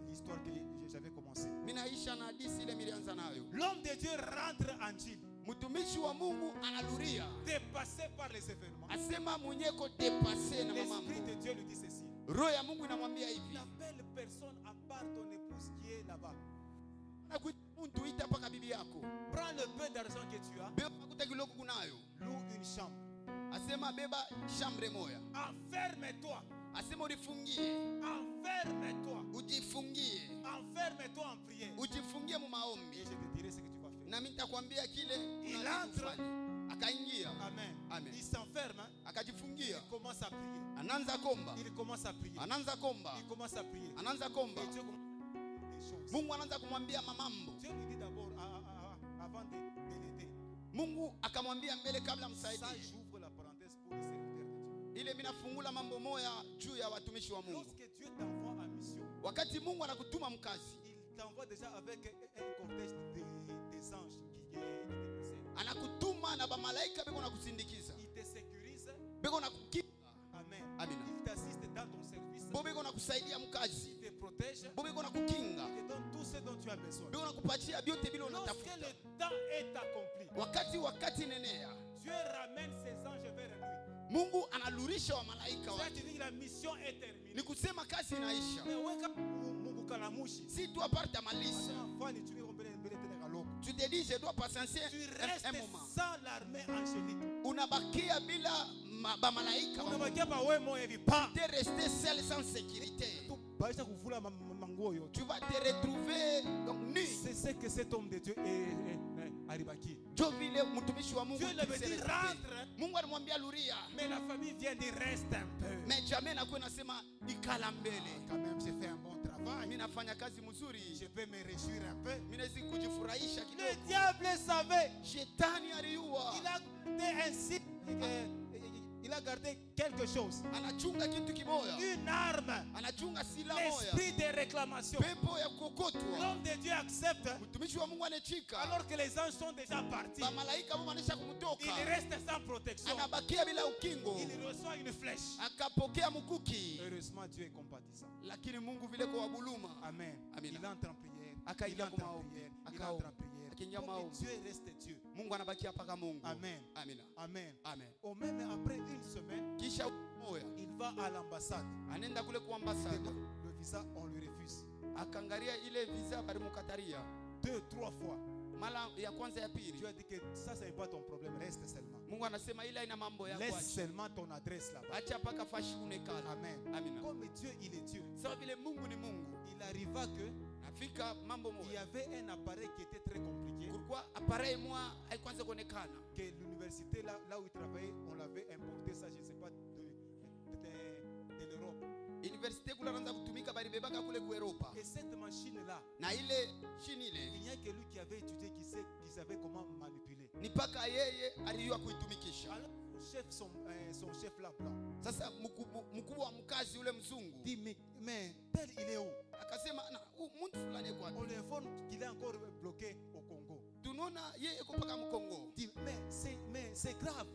l'histoire que j'avais commencé. Minaisha na hadithi ile milianza nayo. L'homme de Dieu rentre en Chine, Mtumishi wa Mungu analuria. dépassé par les événements. Asema mwenyeko depase na L'esprit mamambo. de Dieu lui dit ceci. Roho ya Mungu inamwambia hivi. N'appelle personne à part ton épouse qui est là-bas. Nakuita mtu ita paka bibi yako. Prends le peu d'argent que tu as, Beba makuta kiloko kunayo. loue une chambre. Asema beba chambre moya. Enferme-toi Asema ulifungie. Enferme-toi. Ujifungie. Enferme-toi en prière. Ujifungie mu maombi. Et je te dirai ce que tu vas faire. Na mimi nitakwambia kile Il unachofanya. entre. Akaingia. Amen. Amen. Il s'enferme. Akajifungia. Il commence à prier. Ananza komba. Il commence à prier. Ananza komba. Il commence à prier. Ananza komba. Et Dieu commence des choses. Mungu anaanza kumwambia mamambo. Dieu lui dit d'abord, avant de l'aider. Mungu akamwambia mbele kabla Ça, msaidie. j'ouvre la parenthèse pour les serviteurs de Dieu. Ile mimi nafungula mambo moya juu ya watumishi wa Mungu. Lorsque Dieu t'envoie en mission, Wakati Mungu anakutuma mkazi, il t'envoie déjà avec un cortège des anges qui te précèdent. anakutuma na bamalaika beko na kusindikiza. Il te sécurise. Beko na kukinga. Amen. Amina. Il t'assiste dans ton service. Bo beko na kusaidia mkazi. Il te protège. Bo beko na kukinga. Il te donne tout ce dont tu as besoin. Beko na kupatia biote bila Lorsque unatafuta. le temps est accompli, Wakati nenea, Dieu ramène ses anges vers lui. Mungu analurisha wa malaika Ça wake. te dit que la mission est terminée. Ni kusema kazi inaisha. Mais weka Mungu kalamushi. Si tu aparte malice, tu te dis je dois patienter Tu un restes moment. sans l'armée angélique. Unabakia bila bamalaika. Unabakia pa wewe moyo hivi pa. Tu es resté seul sans sécurité. Baisha kuvula manguo yote. Tu vas te retrouver donc nu. C'est ce que cet homme de Dieu est Aribaki. Jo vile mtumishi wa Mungu. Dieu lui avait dit rentre. Mungu alimwambia luria. Mais la famille vient de rester un peu. Mais jamais nakuwa nasema ikala mbele. Quand même j'ai fait un bon travail. Mimi nafanya kazi mzuri. Je peux me réjouir un peu. Mimi naweza kujifurahisha Le kidogo. diable savait. Shetani aliua. Il a gardé ainsi. Il a gardé quelque chose. Anachunga kitu kimoya. Une arme. Anachunga silaha moya. L'esprit de réclamation. Pepo ya kokotwa. L'homme de Dieu accepte. Mtumishi wa Mungu anachika. Alors que les anges sont déjà partis. Ba malaika wao wanaisha kumtoka. Il reste sans protection. Anabakia bila ukingo. Il reçoit une flèche. Akapokea mkuki. Heureusement Dieu est compatissant. Lakini Mungu vile kwa wabuluma. Amen. Amina. Il entre en prière. Akaingia Il entre en maombi. prière. Il Akaomba. entre en prière. Akaingia Comme maombi. Dieu reste Dieu. Mungu anabakia paka Mungu. Amen. Amina. Amen. Amen. Au même après une semaine, Kisha moya. il va à l'ambassade. Anaenda kule kwa ambassade. Le visa, on lui refuse. Akaangalia ile visa balimukataria. 2-3 fois. Mara ya kwanza ya pili. Dieu a dit que ça c'est pas ton problème, reste seulement. Mungu anasema ile ina mambo yako. Laisse seulement ton adresse là-bas. Acha paka fashi unekala. Amen. Amina. Comme Dieu, il est Dieu. Sawa vile Mungu ni Mungu. Il arriva que Afika mambo il y moja. avait un appareil qui était très compliqué. Kulikuwa appareil moi haikuanza kuonekana. Que l'université là où il travaillait, on l'avait importé ça, je ne sais pas, de l'Europe. Universite kule anaanza kutumika bali bebaka kule ku Europa. Et cette machine là, Na ile chini ile il n'y a que lui qui avait étudié, qui savait comment manipuler. ni paka yeye alijua kuitumikisha. Alors son chef là blanc Sasa mkubwa wa mkazi ule mzungu dit mais tel il est où? akasema na mtu fulani kwa On lui informe qu'il est encore bloqué au Congo. tunaona yeye iko paka Mkongo. Dit mais c'est grave.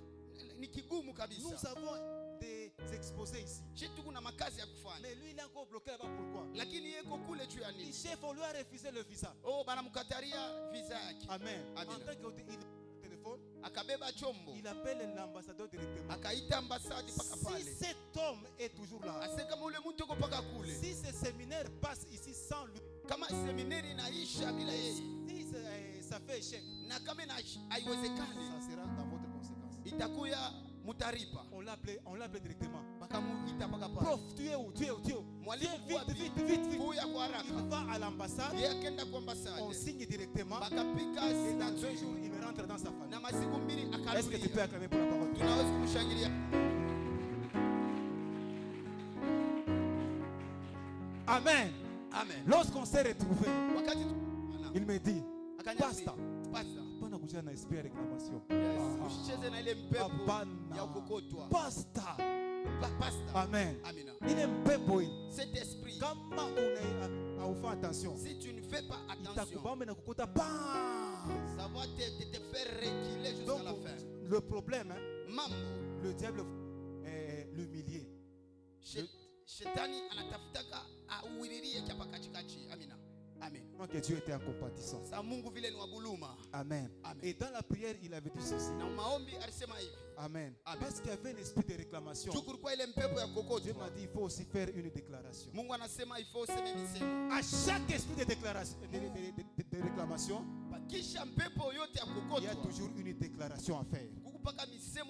Ni kigumu Nous kabisa. avons des exposés ici. Chetu kuna makazi ya kufanya. Mais lui il est encore bloqué là-bas, pourquoi? Lakini yeye iko kule juu ya Le nini? chef, on lui a refusé le visa. Oh bana mkataria visa yake. Amen. Amen. En tant qu'il téléphone, Akabeba chombo. il appelle l'ambassadeur directement. Akaita ambasadi paka Si pale. cet homme est toujours là, Ase kama ule mtu uko paka kule. si ce séminaire passe ici sans lui, Kama seminari inaisha bila yeye. si ça fait échec, Na kama haiwezekani ça sera dans votre conséquence. itakuya mutaripa. On l'a appelé directement. Bakamuita paka pale. Prof, tu es où? Tu es où? Tu es où? Mwalimu Viens wapi? vite. Kuya kwa haraka. Il va à l'ambassade, Yeye akaenda kwa on ambasade. signe directement, Bakapika et dans 2 signature. jours, il rentre dans sa famille. Na masiku mbili Est-ce que tu peux akarudia. acclamer pour la parole? Tunaweza kumshangilia. Amen. Amen. Lorsqu'on s'est retrouvé, Wakati il me dit, Pastor, Pastor. pana kuja na esprit ya réclamation. Yes. Usicheze na ile mpepo Hapana. ya ukokotwa. Pastor. Pastor. Amen. Amina. Ile mpepo hii Cet esprit, kama haufa attention, si tu ne fais pas attention, itakubamba na kukuta pa. ça va te faire reculer jusqu'à Donc la fin. le problème, Mambo, le diable l'humilier. Shetani anatafutaka auwiririe chapa katikati. Amina. Amen. Donc que Dieu était en compatissant. Sa Mungu vile ni wabuluma. Amen. Amen. Et dans la prière, il avait dit ceci. Na maombi alisema hivi. Amen. Amen. Parce qu'il y avait un esprit de réclamation. Chukuru kwa ile mpepo ya Dieu kokotwa. m'a dit il faut aussi faire une déclaration. Mungu anasema ifo useme misemo. À chaque esprit de déclaration, de réclamation, Kisha mpepo yote ya il y a kokotwa. toujours une déclaration à faire. Kukupaka misemo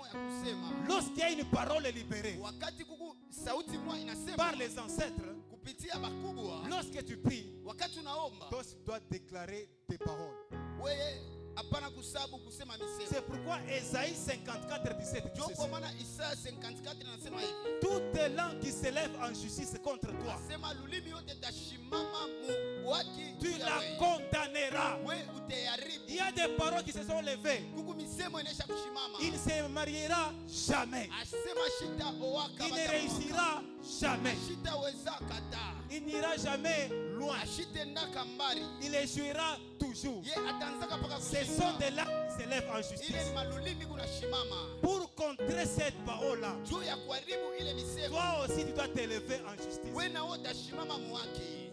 Lorsqu'il y a une parole libérée wakati kuku sauti mwa inasema par les ancêtres, kupitia bakubwa, lorsque tu pries, wakati unaomba toi tu dois déclarer des paroles. wewe hapana kusabu kusema misemo. C'est pourquoi Ésaïe 54, 17 dit Ndio ceci. kwa maana Isaya 54 anasema hivi, Toute langue qui s'élève en justice contre toi, sema lulimi yote tashimama mu waki tu ya la wewe. condamneras. Wewe utayaribu. Il y a des paroles qui se sont levées. Kuku misemo inaisha kushimama. Il ne se mariera jamais. Asema shita owaka Il ne réussira jamais. Ashita weza kata. Il n'ira jamais loin. Ashite ndaka mbali. Il échouera toujours. Ye atanzaka paka Ce kushimama. sont des langues qui s'élèvent en Ile justice. ni malulimi kuna shimama. Pour contrer cette parole-là, Juu ya kuharibu ile misemo. toi aussi tu dois t'élever en justice. Wewe na wote tashimama muwaki.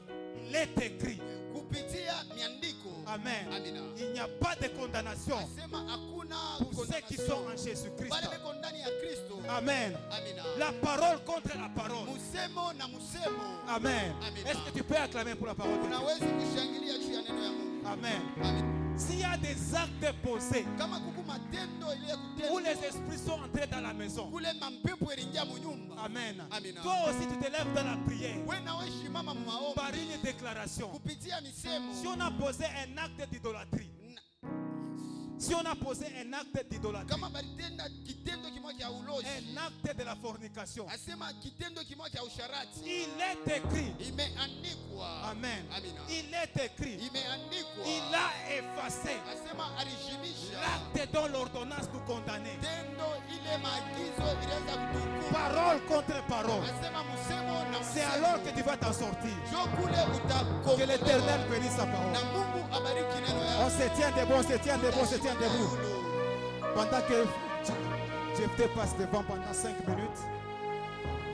Il est écrit. Kupitia miandiko. Amen. Amina. Il n'y a pas de condamnation Asema hakuna pour ceux qui sont en Jésus-Christ. Bale beko ndani ya Kristo. Amen. Amina. La parole contre la parole. Musemo na musemo. Amen. Amen. Est-ce que tu peux acclamer pour la parole de Dieu? Unaweza kushangilia juu ya neno ya Mungu. Amen. Amina. S'il y a des actes posés Kama kuku matendo ile où les kutenda. esprits sont entrés dans la maison. Kule mampepo iliingia munyumba. Amen. Amina. Toi aussi tu te lèves dans la prière Wewe na wewe shimama mu maombi. par une déclaration. Kupitia misemo. Si on a posé un acte d'idolâtrie, si on a posé un acte d'idolâtrie, Kama balitenda kitendo kimoja cha ulozi. un acte de la fornication, Asema kitendo kimoja cha usharati. il est écrit. Imeandikwa. Amen. Amina. Il est écrit. Imeandikwa. Il a effacé Asema alijimisha. l'acte dont l'ordonnance nous condamnait. Tendo ile maagizo ilianza kutukuka. Parole contre parole. Asema musemo na C'est musemo. alors que tu vas t'en sortir. Jo kule Que l'Éternel utakombolewa. bénisse sa Na parole. Mungu abariki neno On yake. se tient debout, on se tient debout, on se tient debout. Pendant que Jeff te passe devant pendant 5 minutes,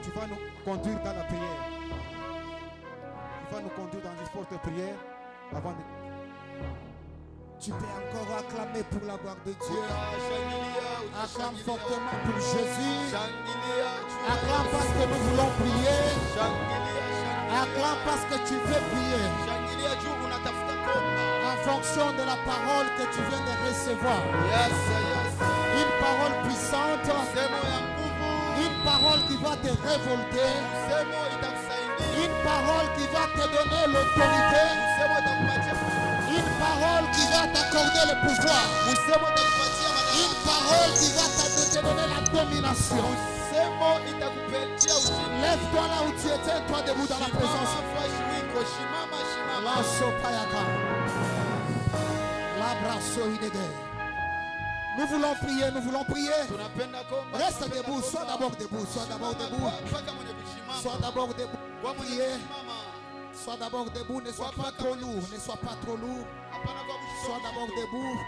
tu vas nous conduire dans la prière. Tu vas nous conduire dans une forte prière avant de... Tu peux encore acclamer pour la gloire de Dieu. Acclame fortement pour Jésus. Acclame parce que nous voulons prier. Acclame parce que tu veux prier. En fonction de la parole que tu viens de recevoir. Une parole puissante. Une parole qui va te révolter. Une parole qui va te donner l'autorité. Une parole qui va t'accorder le pouvoir. Une parole qui va te donner la domination. Lève-toi là où tu étais, toi debout dans la présence. La sopayaka. La brasso idege. Nous voulons prier, nous voulons prier. Reste debout, sois d'abord debout, sois d'abord debout. Sois d'abord debout. Prier. Sois d'abord debout, ne sois pas trop lourd, ne sois pas trop lourd. Sois d'abord debout.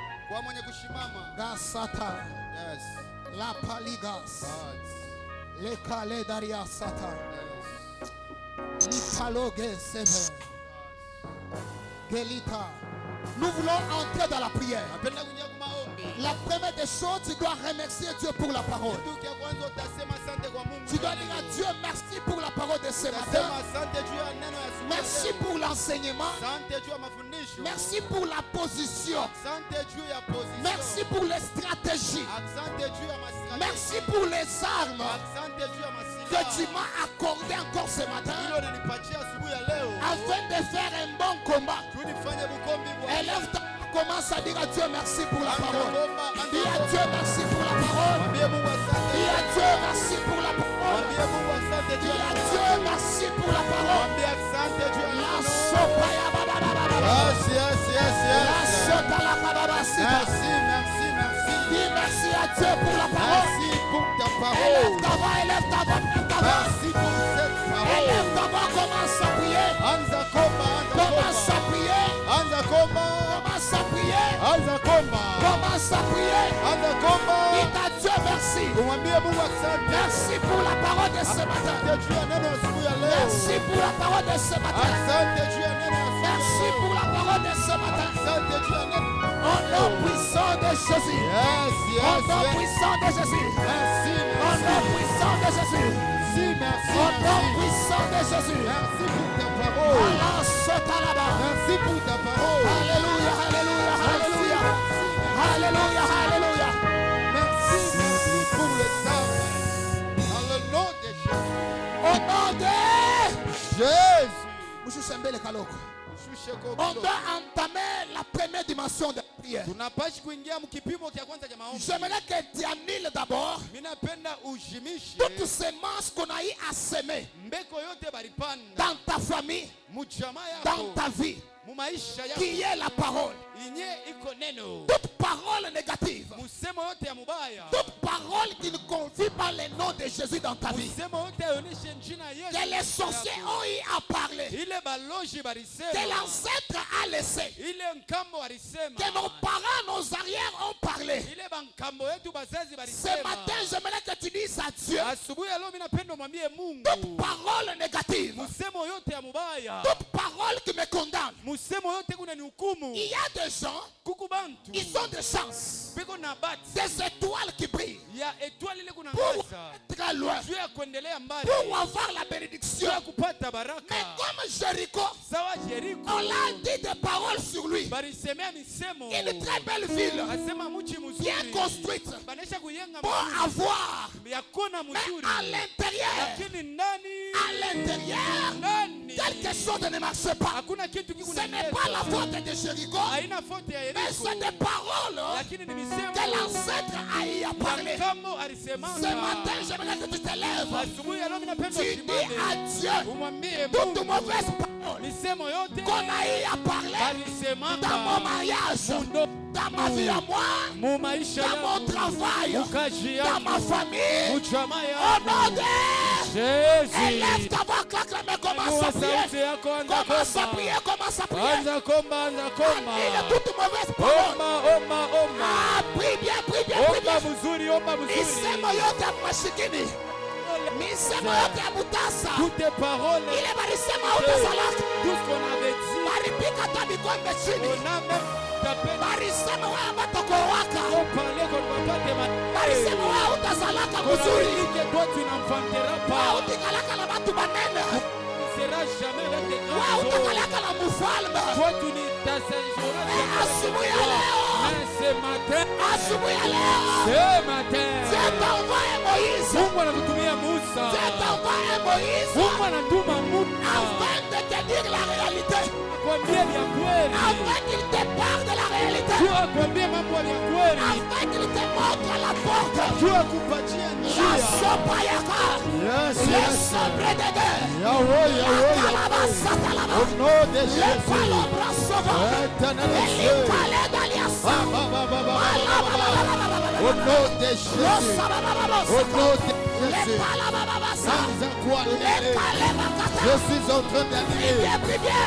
Gasata. La paligas. Le kale daria sata. Nikaloge seve. Gelita. Nous voulons entrer dans la prière. La première des choses, tu dois remercier Dieu pour la parole. Tu dois dire à Dieu merci pour la parole de ce matin. Merci pour l'enseignement. Merci pour la position. Merci pour les stratégies. Merci pour les armes que tu m'as accordées encore ce matin afin de faire un bon combat. Élève-toi. Commence à dire à Dieu merci pour la parole. Dis à Dieu merci pour la parole. Dis à Dieu merci pour la parole. Dis à Dieu merci pour la parole. La sopa ya baba baba. La sota la baba baba. Dis merci à Dieu pour la parole. Élève ta voix, élève ta voix, élève ta voix. Élève ta voix, commence à prier. Commence à prier. Commence à prier. Commence à prier. Dis à Dieu merci. Merci pour la parole de ce matin. Merci pour la parole de ce matin. Merci pour la parole de ce matin. Au nom puissant de Jésus. Au nom puissant de Jésus. Au nom puissant de Jésus. Au nom puissant de Jésus. Allah sota là-bas. Merci pour ta parole. Alléluia, alléluia, alléluia. Alléluia, alléluia. Merci. Shushembele Kaloko. Shusheko On kidogo. doit entamer la première dimension de la prière. Tunapashi kuingia mkipimo cha kwanza cha maombi. J'aimerais que tu annules d'abord Mimi napenda ujimishe toutes ces semences qu'on a eu à semer mbeko yote baripanda dans ta famille, mujama dans yako ta vie, mumaisha yako qui est la parole. inye iko neno. Toute parole négative, Musemo yote ya mubaya. toute parole qui ne confie pas le nom de Jésus dans ta vie, Musemo yote ayoneshe njina Yesu. que les sorciers ont eu à parler, Ile baloji que barisema. l'ancêtre a laissé, Ile nkambo barisema. que nos parents, nos arrières ont parlé. Ile bankambo yetu bazazi Ce barisema. matin, j'aimerais que tu dises à Dieu, Asubuhi ya leo mimi napenda mwambie Mungu. toute parole négative, Musemo yote ya mubaya. toute parole qui me condamne. Musemo yote kuna ni hukumu. Il y a des gens, Kuku bantu. ils ont des chances, Beko na bati. des étoiles qui brillent Ya etwali ile kuna pour ngaza. être loin, Juu ya kuendelea mbali. pour avoir la Juu bénédiction. ya kupata baraka. Mais comme Jéricho, Sawa Jericho. on l'a dit des paroles sur lui. Barisemea misemo. Une très belle ville, Asema mchi mzuri. bien construite, Banesha kuyenga pour mzuri. avoir. Yakona Mais mzuri. à l'intérieur, Lakini ndani. à l'intérieur, quelque chose ne marche pas. Hakuna kitu kiko Ce n'est pas la faute de Jéricho, Haina faute ya mais Yeriko. c'est des paroles Lakini ni misemo. que l'ancêtre a eu à parler. Kama alisemanga. Ce matin, j'aimerais que tu te lèves. Asubuhi ya leo mimi napenda Tu dis à usimame. Dieu Umwambie toute Mungu. mauvaise parole Misemo yote. qu'on a eu à parler Balisemanga. dans mon mariage, dans ma vie à moi, Mu maisha dans mon yangu. travail, Mukaji dans ma yangu. famille. Mujama Au nom yangu. de Jésus. élève ta voix, claque la main, commence à Inua sauti prier. yako, anza Commence à komba. prier, commence à prier. Anza komba, anza komba. Annule toute mauvaise parole. Omba. Ah, prie bien, prie bien, prie Omba bien. mzuri, omba Misemo mzuri. yote ya mashikini, misemo yote ya mutasa, Toutes tes paroles, ile balisema utazalaka, tout ce qu'on avait dit, baripika hata mikombe chini, on a même tapé, barisema wewe batakowaka, on parlait qu'on ne va pas te barisema mater. wewe utazalaka On a mzuri, dit que toi tu n'enfanteras wewe pas. utikalaka na batu banene, Tu ne seras jamais avec des wewe grands hommes. utakalaka na mufalme. Toi tu ne t'assaisiras jamais avec Asubuhi des ya leo, rois. Mais ce matin, asubuhi ya leo, ce matin, Dieu t'envoie Moïse, Mungu anakutumia Musa. Dieu t'envoie Moïse, Mungu anatuma Musa. afin de te dire la réalité, Kwambie vya kweli. afin qu'il te parle de la réalité, Tu akwambie mambo ya kweli. afin qu'il te montre la porte. Tu akupatia La njia. sopa yaka, Yes, le yes. sombre de guerre, Yahweh, Yahweh, Kalaba Yahweh. satalaba, Au nom de le Jésus. palabra sova, Éternel et Dieu. l'ikale d'aliasa, Au nom de Jésus. Au nom de le Jésus. palabababasa, Sans quoi le kale bakata, je suis en train d'animer. bien, prie bien,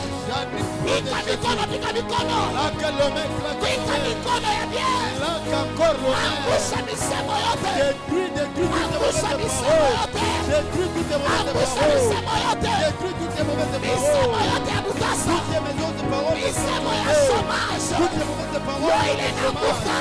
pika mikono, pika mikono, Là que l'homme est pika claqué. mikono ya bien, Là qu'encore l'homme angusha misemo yote, détruit toutes tes angusha mauvaises misemo paroles. yote, Détruis toutes tes mauvaises angusha paroles. misemo yote, Détruis toutes tes mauvaises misemo paroles. yote ya butasa, Toutes tes mauvaises paroles. misemo ya chômage, Toutes les mauvaises paroles. Yo inaanguka.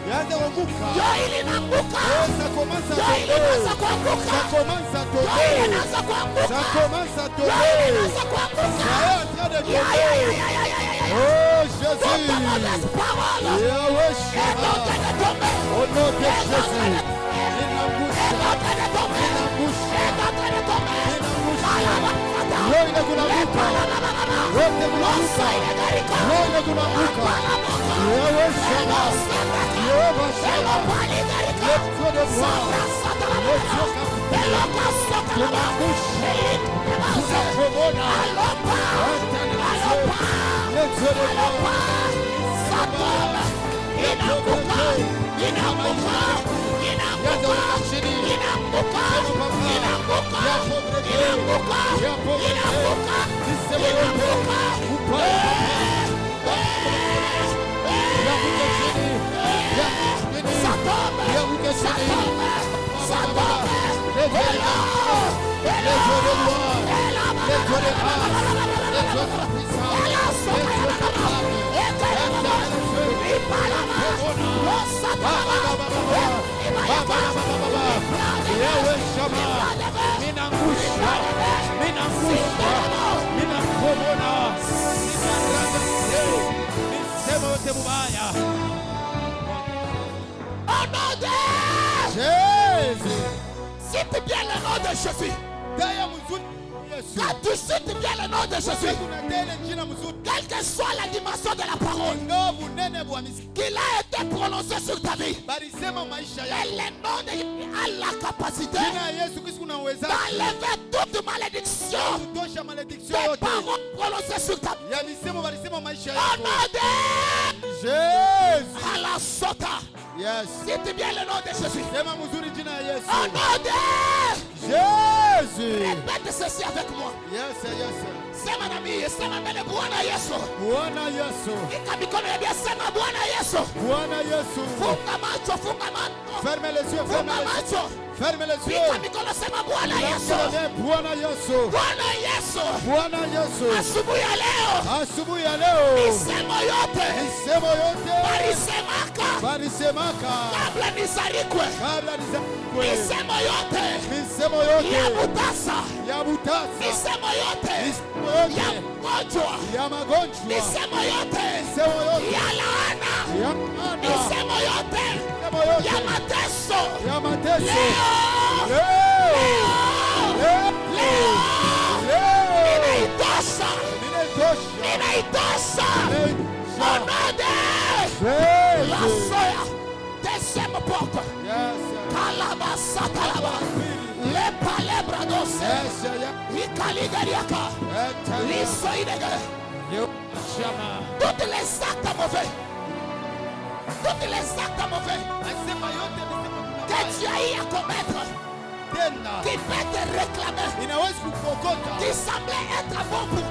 Yaanze kuanguka. yo ilinaanguka, Oh, ça commence à yo tomber. ilinaanza kuanguka, Ça commence à yo tomber. ilinaanza kuanguka, Ça commence à yo tomber. ilinaanza kuanguka. Ça est en train de Ya, ya, ya, tomber. ya, ya, ya, ya, ya. Oh Toute Jésus. mauvaise parole Yahweh est en Shema. train de tomber, Au nom de est en train Jésus. de tomber, Inangusha. est en train de tomber, Inangusha. est en train de tomber. Inangusha. Palabababata, Roho le inakuanguka. palababababa, Roho inakuanguka. losa inagarika, Roho inakuanguka. palabababa, Yahweh Shema. elosendaka, Yehova Shema. elopaligarika, Le feu de gloire. sabrasatalababa, Le feu capitaine. elokasotalaba, elitebase, Tunakuona. alopa, Éternel Dieu. alopa, Le feu de gloire. alopa, satome, inaanguka, inaanguka, inaanguka, inaanguka, inaanguka, inaanguka, inaanguka, inaanguka. Satome, satome, satome, elo, au nom de Jésus. cite bien le nom de Jésus. Yesu. Quand tu cites bien le nom de Jésus, Wakati unataja ile jina mzuri. quelle que soit la dimension de la parole Ndio bunene bwa misikia. qu'il a été prononcé sur ta vie, Balisema maisha et yako. le nom de Jésus a la capacité Jina ya Yesu Kristo kuna uwezo. d'enlever toute malédiction Kutosha malédiction des yote. paroles prononcées sur ta vie. Ya misemo balisema maisha Au yako. nom de Jésus. à la sota. Yes. Cite bien le nom de Jésus. Sema mzuri jina ya Yesu. Au nom de Jésus. répète ceci avec moi. Yes, yes. Sema na mimi, sema mbele Bwana Yesu. Bwana Yesu. Ika mikono ya Bwana, sema Bwana Yesu. Bwana Yesu. Funga macho, funga macho. Ferme les yeux, ferme Funga les yeux. macho. Ferme les Ika yeux. mikono, sema Bwana Yesu. Bwana Yesu. Bwana Yesu. Bwana Yesu. Asubuhi ya leo, Asubuhi ya leo. misemo yote Misemo yote. walisemaka Balisemaka. kabla nizarikwe. Kabla nizaliwe. Misemo yote Misemo ya yote. butasa. Ya butasa. Misemo yote Misemo ya yote. mgonjwa. Ya magonjwa. Misemo yote Misemo yote. ya laana. Ya ana. Misemo yote Misemo yote. ya mateso. Ya mateso. Leo, Leo. leo, Leo. ninaitosha. Ninatosha. Ninaitosha. Ninatosha. Au nom de la Jésus. soya. Deuxième porte. Yes. Kalabasatalaba. Le palebra dose. Yes. Yes. Ikaligariaka. Lisoidege. Toutes les actes mauvais. Toutes les actes mauvais Asema yote que nisema tu as eu à commettre, tena. qui peut te réclamer, Inawezi kukokota. qui semblait être bon pour